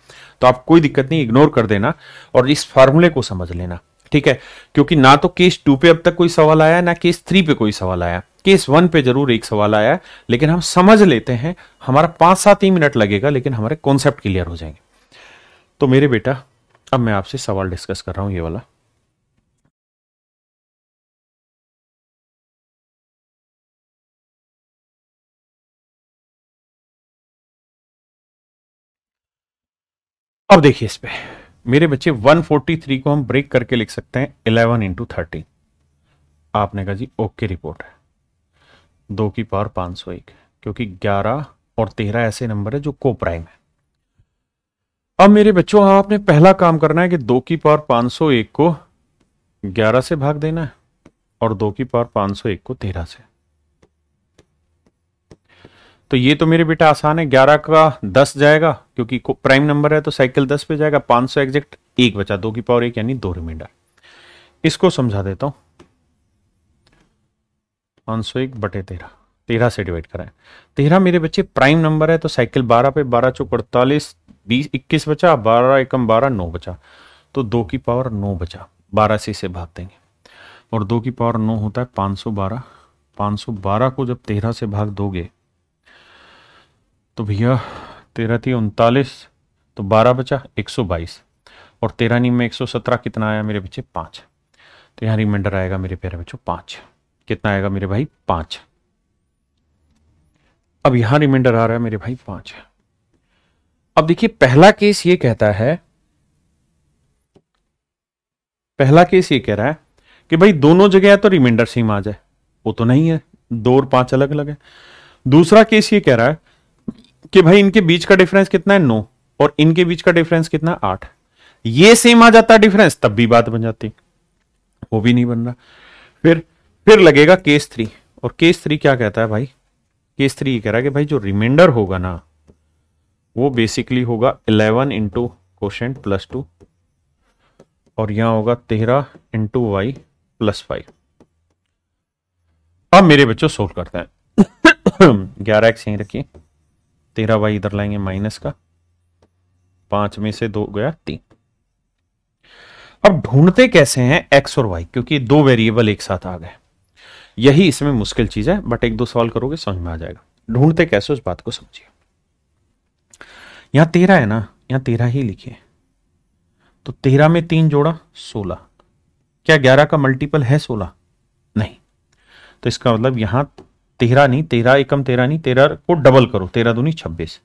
तो आप कोई दिक्कत नहीं, इग्नोर कर देना और इस फार्मूले को समझ लेना, ठीक है? क्योंकि ना तो केस 2 पे अब तक कोई सवाल आया, ना केस 3 पे कोई सवाल आया। केस 1 पे जरूर एक सवाल आया, लेकिन हम समझ लेते हैं। हमारा 5-7 ही मिनट लगेगा, लेकिन हमारे कॉन्सेप्ट क्लियर हो जाएंगे। तो मेरे बेटा, अब मैं आपसे सवाल डिस्कस कर रहा हूं, ये वाला। अब देखिए इस पे मेरे बच्चे, 143 को हम ब्रेक करके लिख सकते हैं 11 इंटू 13। आपने कहा जी ओके रिपोर्ट है, 2 की पावर 501, क्योंकि 11 और 13 ऐसे नंबर है जो को प्राइम है। अब मेरे बच्चों, आपने पहला काम करना है कि 2 की पावर 501 को 11 से भाग देना है और 2 की पावर 501 को 13 से। तो ये तो मेरे बेटा आसान है, 11 का 10 जाएगा क्योंकि प्राइम नंबर है तो साइकिल 10 पे जाएगा, 500 एग्जैक्ट 1 बचा, 2 की पावर 1 यानी 2 रिमाइंडर। इसको समझा देता हूं, 501 बटे 13 से डिवाइड कराएं। 13 मेरे बच्चे प्राइम नंबर है तो साइकिल 12 पे, 12 चौक 48, 20 21 बचा, 12 एकम 12 9 बचा, तो 2 की पावर 9 बचा, 12 से इसे भाग देंगे और 2 की पावर 9 होता है 512। 512 को जब 13 से भाग दोगे तो भैया 13 थी 39, तो 12 बचा 122, और 13 नी में 117 कितना आया मेरे बच्चे? 5। तो यहां रिमाइंडर आएगा मेरे प्यारे बच्चों 5। कितना आएगा मेरे भाई? 5। अब यहां रिमाइंडर आ रहा है मेरे भाई 5। अब देखिए, पहला केस ये कहता है, पहला केस ये कह रहा है कि भाई दोनों जगह तो रिमाइंडर सेम आ जाए, वो तो नहीं है, 2 और 5 अलग अलग है। दूसरा केस ये कह रहा है कि भाई इनके बीच का डिफरेंस कितना है? 9। और इनके बीच का डिफरेंस कितना 8, ये सेम आ जाता डिफरेंस तब भी बात बन जाती, वो भी नहीं बन रहा। फिर लगेगा केस 3, और केस 3 क्या कहता है भाई, केस 3 ये कह रहा है कि भाई जो रिमाइंडर होगा ना वो बेसिकली होगा 11 इंटू कोशेंट प्लस 2, और यहां होगा 13 इंटू वाई प्लस 5। अब मेरे बच्चों सोल्व करते हैं 11x यहीं रखिए, 13y इधर लाएंगे माइनस का, 5 में से 2 गया 3। अब ढूंढते कैसे हैं x और y, क्योंकि दो वेरिएबल एक साथ आ गए, यही इसमें मुश्किल चीज है, बट एक दो सवाल करोगे समझ में आ जाएगा। ढूंढते कैसे उस बात को समझिए। यहां 13 है ना, यहां 13 ही लिखिए, तो 13 में 3 जोड़ा 16, क्या 11 का मल्टीपल है 16? नहीं, तो इसका मतलब यहां 13 नहीं, 13 एकम 13 नहीं, 13 को डबल करो, 13 दूनी 26।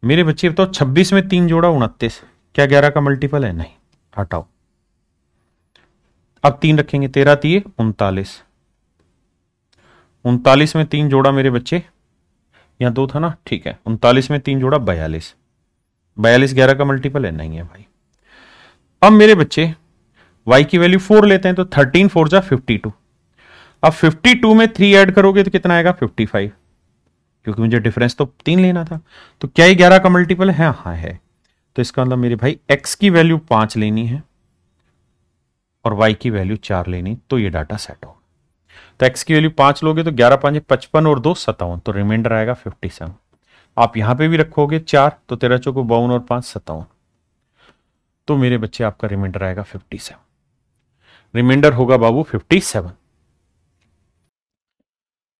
मेरे बच्चे बताओ 26 में 3 जोड़ा 29, क्या 11 का मल्टीपल है? नहीं, हटाओ। अब 3 रखेंगे, 13 3 39, 39 में 3 जोड़ा मेरे बच्चे, यहां 2 था ना, ठीक है, 39 में 3 जोड़ा 42, 42 11 का मल्टीपल है? नहीं है भाई। अब मेरे बच्चे y की वैल्यू 4 लेते हैं, तो 13 4 जा 52, अब 52 में 3 ऐड करोगे तो कितना आएगा? 55, क्योंकि मुझे डिफरेंस तो 3 लेना था, तो क्या ये 11 का मल्टीपल है? हाँ है। तो इसका मतलब मेरे भाई x की वैल्यू 5 लेनी है और y की वैल्यू 4 लेनी, तो ये डाटा सेट होगा। तो x की वैल्यू 5 लोगे तो 11 5 55 और 2 57, तो रिमाइंडर आएगा 57। आप यहां पे भी रखोगे 4, तो 13 चौको 52 और 5 57, तो मेरे बच्चे आपका रिमाइंडर आएगा 57। रिमाइंडर होगा बाबू 57।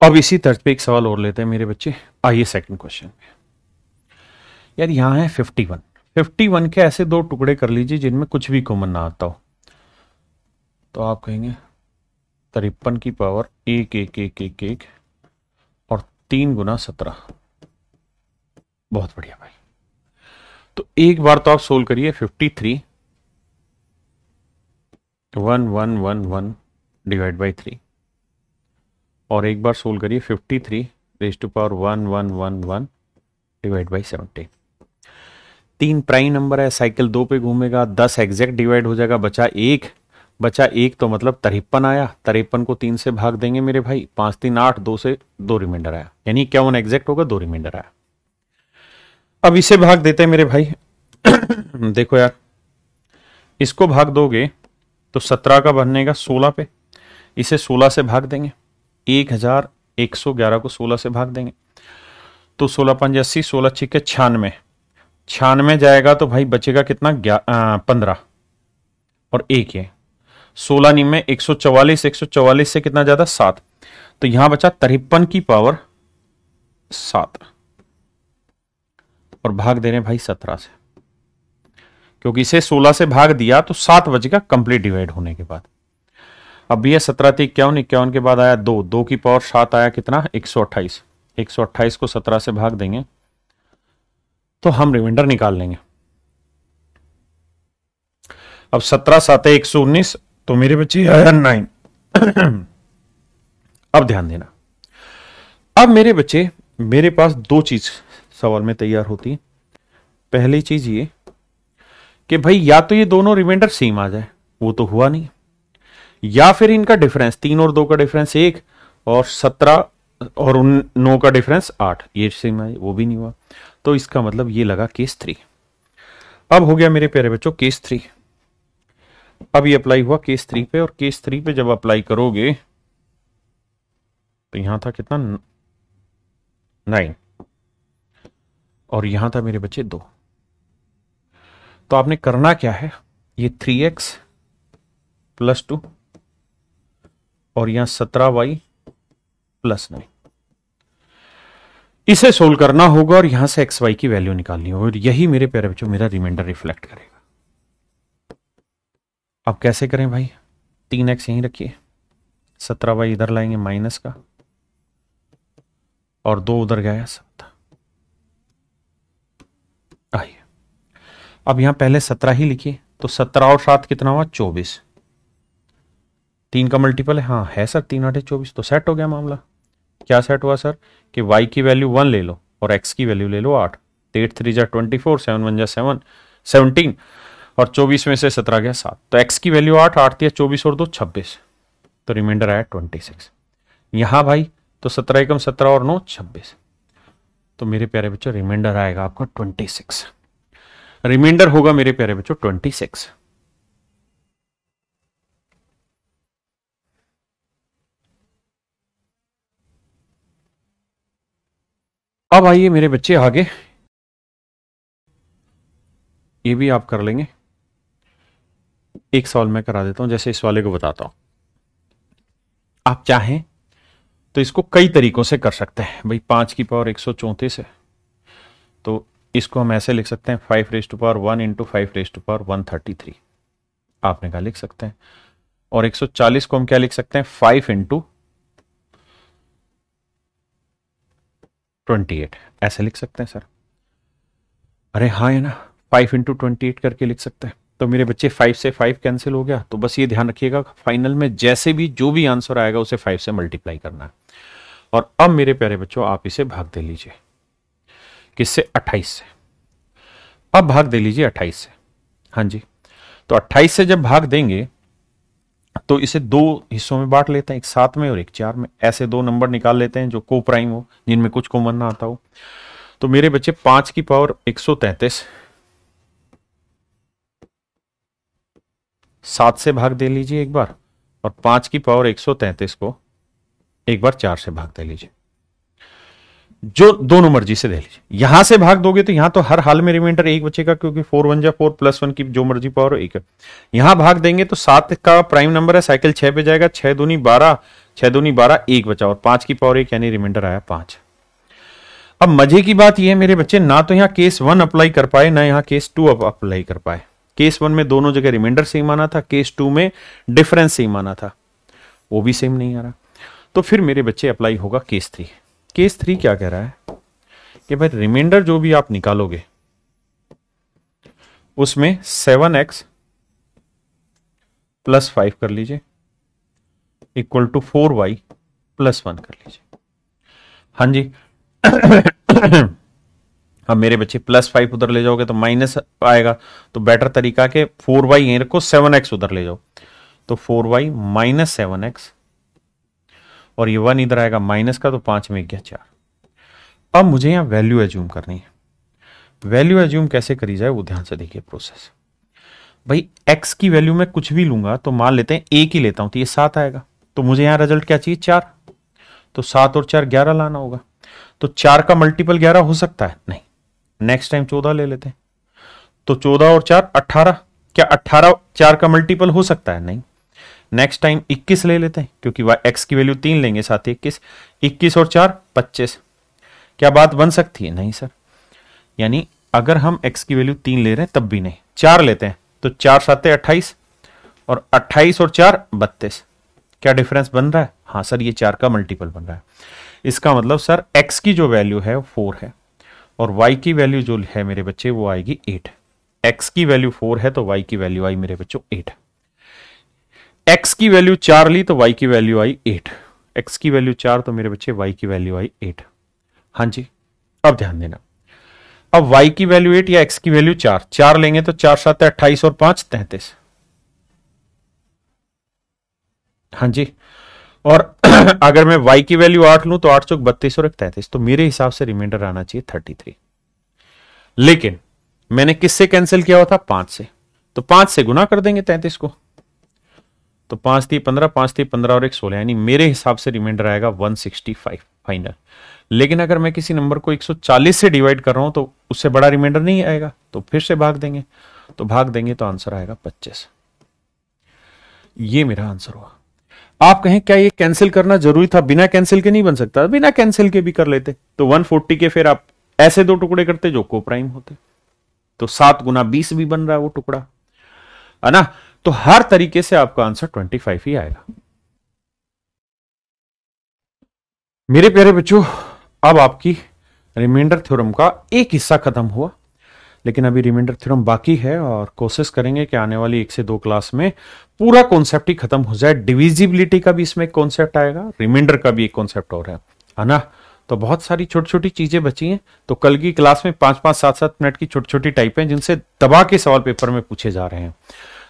अब इसी तर्ज पे एक सवाल और लेते हैं मेरे बच्चे, आइए सेकंड क्वेश्चन पे। यार यहां है 51, 51 के ऐसे दो टुकड़े कर लीजिए जिनमें कुछ भी कॉमन ना आता हो, तो आप कहेंगे 53 की पावर 1 1 1 1 1 और 3 गुना 17। बहुत बढ़िया भाई। तो एक बार तो आप सोल्व करिए 53 1 1 1 1 डिवाइड बाई 3, और एक बार सोल्व करिए 53 raise to power 1 1 1 1 divide by 17। 3 prime number है, साइकिल 2 पे घूमेगा, 10 एग्जैक्ट डिवाइड हो जाएगा, बचा एक, तो मतलब 53 आया, 53 को 3 से भाग देंगे मेरे भाई, 5 3 8, 2 से 2 रिमाइंडर आया, यानी 51 एग्जैक्ट होगा, 2 रिमाइंडर आया। अब इसे भाग देते हैं मेरे भाई देखो यार, इसको भाग दोगे तो 17 का बनेगा 16 पे, इसे 16 से भाग देंगे, 1111 को 16 से भाग देंगे, तो 16 5 80, 16 6 96, 96 जाएगा तो भाई बचेगा कितना? 15 और 1 है, 16 निम 144, 144 से कितना ज्यादा? 7, तो यहां बचा 53 की पावर 7, और भाग दे रहे हैं भाई 17 से, क्योंकि इसे 16 से भाग दिया तो 7 बचेगा कंप्लीट डिवाइड होने के बाद। अब ये 17 थे 51, 51 के बाद आया 2, 2 की पावर 7 आया कितना? 128, 128 को 17 से भाग देंगे तो हम रिमाइंडर निकाल लेंगे। अब 17 7 119, तो मेरे बच्चे आया 9 अब ध्यान देना, अब मेरे बच्चे मेरे पास दो चीज सवाल में तैयार होती है। पहली चीज ये कि भाई या तो ये दोनों रिमाइंडर सेम आ जाए, वो तो हुआ नहीं, या फिर इनका डिफरेंस 3 और 2 का डिफरेंस 1 और 17 और 9 का डिफरेंस 8, ये सेम है, वो भी नहीं हुआ। तो इसका मतलब ये लगा केस 3। अब हो गया मेरे प्यारे बच्चों केस 3। अब ये अप्लाई हुआ केस 3 पे, और केस 3 पे जब अप्लाई करोगे तो यहां था कितना? 9, और यहां था मेरे बच्चे 2। तो आपने करना क्या है, ये 3x प्लस 2 और यहां 17y प्लस 9, इसे सोल्व करना होगा और यहां से एक्स वाई की वैल्यू निकालनी होगी, और यही मेरे प्यारे बच्चों मेरा रिमाइंडर रिफ्लेक्ट करेगा। अब कैसे करें भाई? 3x यहीं रखिए, 17y इधर लाएंगे माइनस का, और 2 उधर गया 7। आइए अब यहां पहले 17 ही लिखिए, तो 17 और 7 कितना हुआ? 24। 3 का मल्टीपल है, हाँ है सर, 3 8 24, तो सेट हो गया मामला। क्या सेट हुआ सर? कि y की वैल्यू 1 ले लो और x की वैल्यू ले लो 8, 8 3 जा 24, 7 1 जा 7 17 और 24 में से 17 गया 7, तो x की वैल्यू 8, 8 दिया 24 और 2 26, तो रिमाइंडर आया 26। यहां भाई तो 17 एकम 17 और 9 26, तो मेरे प्यारे बच्चों रिमाइंडर आएगा आपका 26। रिमाइंडर होगा मेरे प्यारे बच्चों 26। अब आइए मेरे बच्चे आगे, ये भी आप कर लेंगे। एक सवाल मैं करा देता हूं, जैसे इस वाले को बताता हूं। आप चाहें तो इसको कई तरीकों से कर सकते हैं भाई। 5 की पावर 134 है, तो इसको हम ऐसे लिख सकते हैं 5 raise to power 1 into 5 raise to power 133, आपने कहा लिख सकते हैं। और 140 को हम क्या लिख सकते हैं 5 इंटू 28, ऐसे लिख सकते हैं सर। अरे हाँ है ना, 5 इंटू 28 करके लिख सकते हैं। तो मेरे बच्चे 5 से 5 कैंसिल हो गया, तो बस ये ध्यान रखिएगा फाइनल में जैसे भी जो भी आंसर आएगा उसे 5 से मल्टीप्लाई करना है। और अब मेरे प्यारे बच्चों आप इसे भाग दे लीजिए, किससे 28 से। अब भाग दे लीजिए 28 से, हाँ जी। तो 28 से जब भाग देंगे तो इसे दो हिस्सों में बांट लेते हैं, एक 7 में और एक 4 में। ऐसे दो नंबर निकाल लेते हैं जो को प्राइम हो, जिनमें कुछ कॉमन ना आता हो। तो मेरे बच्चे 5 की पावर 133 7 से भाग दे लीजिए एक बार, और 5 की पावर 133 को एक बार 4 से भाग दे लीजिए। जो दोनों मर्जी से दे लीजिए। यहां से भाग दोगे तो यहां तो हर हाल में रिमाइंडर एक बचेगा, क्योंकि 4 1 जा 4 प्लस 1 की जो मर्जी पावर एक है। यहां भाग देंगे तो 7 का प्राइम नंबर है, साइकिल 6 पे जाएगा, 6 दूनी 12, 6 दूनी 12, एक बचा, और 5 की पावर 1 यानी रिमाइंडर आया 5। अब मजे की बात यह है मेरे बच्चे, ना तो यहां केस 1 अप्लाई कर पाए, ना यहां केस 2 अप्लाई कर पाए। केस 1 में दोनों जगह रिमाइंडर सेम आना था, केस 2 में डिफरेंस सेम आना था, वो भी सेम नहीं आ रहा। तो फिर मेरे बच्चे अप्लाई होगा केस 3। केस 3 क्या कह रहा है कि भाई रिमाइंडर जो भी आप निकालोगे उसमें 7x प्लस 5 कर लीजिए इक्वल टू 4y प्लस 1 कर लीजिए। हाँ जी। अब मेरे बच्चे प्लस 5 उधर ले जाओगे तो माइनस आएगा, तो बेटर तरीका के 4y यहीं रखो, 7x उधर ले जाओ, तो 4y माइनस 7x, और ये 1 इधर आएगा माइनस का, तो 5 में गया 4। अब मुझे यहां वैल्यू एज्यूम करनी है। वैल्यू एज्यूम कैसे करी जाए वो ध्यान से देखिए प्रोसेस। भाई x की वैल्यू में कुछ भी लूंगा तो मान लेते हैं a की लेता हूं, तो ये 7 आएगा, तो मुझे यहां रिजल्ट क्या चाहिए 4, तो 7 और 4 11 लाना होगा। तो 4 का मल्टीपल 11 हो सकता है? नहीं। नेक्स्ट टाइम 14 ले लेते हैं, तो 14 और 4 18, क्या 18 4 का मल्टीपल हो सकता है? नहीं। नेक्स्ट टाइम 21 ले लेते हैं, क्योंकि x की वैल्यू 3 लेंगे, साथ ही 21, 21 और 4 25, क्या बात बन सकती है? नहीं सर। यानी अगर हम x की वैल्यू 3 ले रहे हैं तब भी नहीं। 4 लेते हैं तो 4 7 28, और 28 और 4 32, क्या डिफरेंस बन रहा है? हाँ सर, ये 4 का मल्टीपल बन रहा है। इसका मतलब सर x की जो वैल्यू है वो 4 है, और y की वैल्यू जो है मेरे बच्चे वो आएगी 8। x की वैल्यू 4 है तो y की वैल्यू आई मेरे बच्चों 8। x की वैल्यू 4 ली तो y की वैल्यू आई 8। x की वैल्यू 4 तो मेरे बच्चे y की वैल्यू आई 8। हाँ जी। अब ध्यान देना, अब y की वैल्यू 8 या x की वैल्यू 4, 4 लेंगे तो 4 7 28 और 5 33। हाँ जी। और अगर मैं y की वैल्यू 8 लूं तो 8 चौक 32 और 1 33, तो मेरे हिसाब से रिमाइंडर आना चाहिए 33। लेकिन मैंने किससे कैंसिल किया हुआ था? 5 से, तो 5 से गुना कर देंगे 33 को, तो 5 थी 15, 5 थी 15 और 1 16, यानी मेरे हिसाब से रिमाइंडर आएगा 165 फाइनल। लेकिन अगर मैं किसी नंबर को 140 से डिवाइड कर रहा हूं तो उससे बड़ा रिमाइंडर नहीं आएगा, तो फिर से भाग देंगे, तो भाग देंगे तो आंसर आएगा 25। ये मेरा आंसर हुआ। आप कहें क्या ये कैंसिल करना जरूरी था? बिना कैंसिल के नहीं बन सकता? बिना कैंसिल के भी कर लेते, तो 140 के फिर आप ऐसे दो टुकड़े करते जो को प्राइम होते, तो 7 गुना 20 भी बन रहा है वो टुकड़ा, है ना। तो हर तरीके से आपका आंसर 25 ही आएगा। मेरे प्यारे बच्चों, अब आपकी रिमाइंडर थ्योरम का एक हिस्सा खत्म हुआ, लेकिन अभी रिमाइंडर थ्योरम बाकी है, और कोशिश करेंगे कि आने वाली 1 से 2 क्लास में पूरा कॉन्सेप्ट ही खत्म हो जाए। डिविजिबिलिटी का भी इसमें एक कॉन्सेप्ट आएगा, रिमाइंडर का भी एक कॉन्सेप्ट और है ना। तो बहुत सारी छोटी छोटी चीजें बची हैं। तो कल की क्लास में 5-5, 7-7 मिनट की छोटी छोटी टाइप हैं जिनसे दबा के सवाल पेपर में पूछे जा रहे हैं।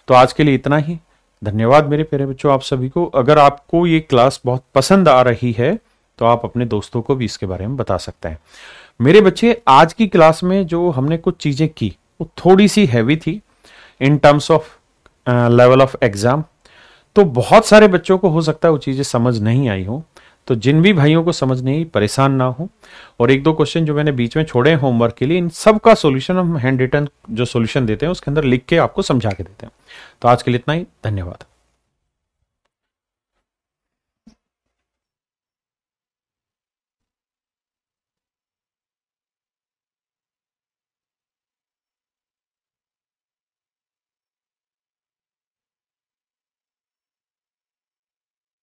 तो आज के लिए इतना ही। धन्यवाद मेरे प्यारे बच्चों, आप सभी को। अगर आपको ये क्लास बहुत पसंद आ रही है तो आप अपने दोस्तों को भी इसके बारे में बता सकते हैं। मेरे बच्चे, आज की क्लास में जो हमने कुछ चीजें की वो थोड़ी सी हैवी थी in terms of level of exam. तो बहुत सारे बच्चों को हो सकता है वो चीजें समझ नहीं आई हो। तो जिन भी भाइयों को समझ नहीं आई, परेशान ना हो। और एक दो क्वेश्चन जो मैंने बीच में छोड़े हैं होमवर्क के लिए, इन सब का सॉल्यूशन हम हैंड रिटन जो सॉल्यूशन देते हैं उसके अंदर लिख के आपको समझा के देते हैं। तो आज के लिए इतना ही। धन्यवाद।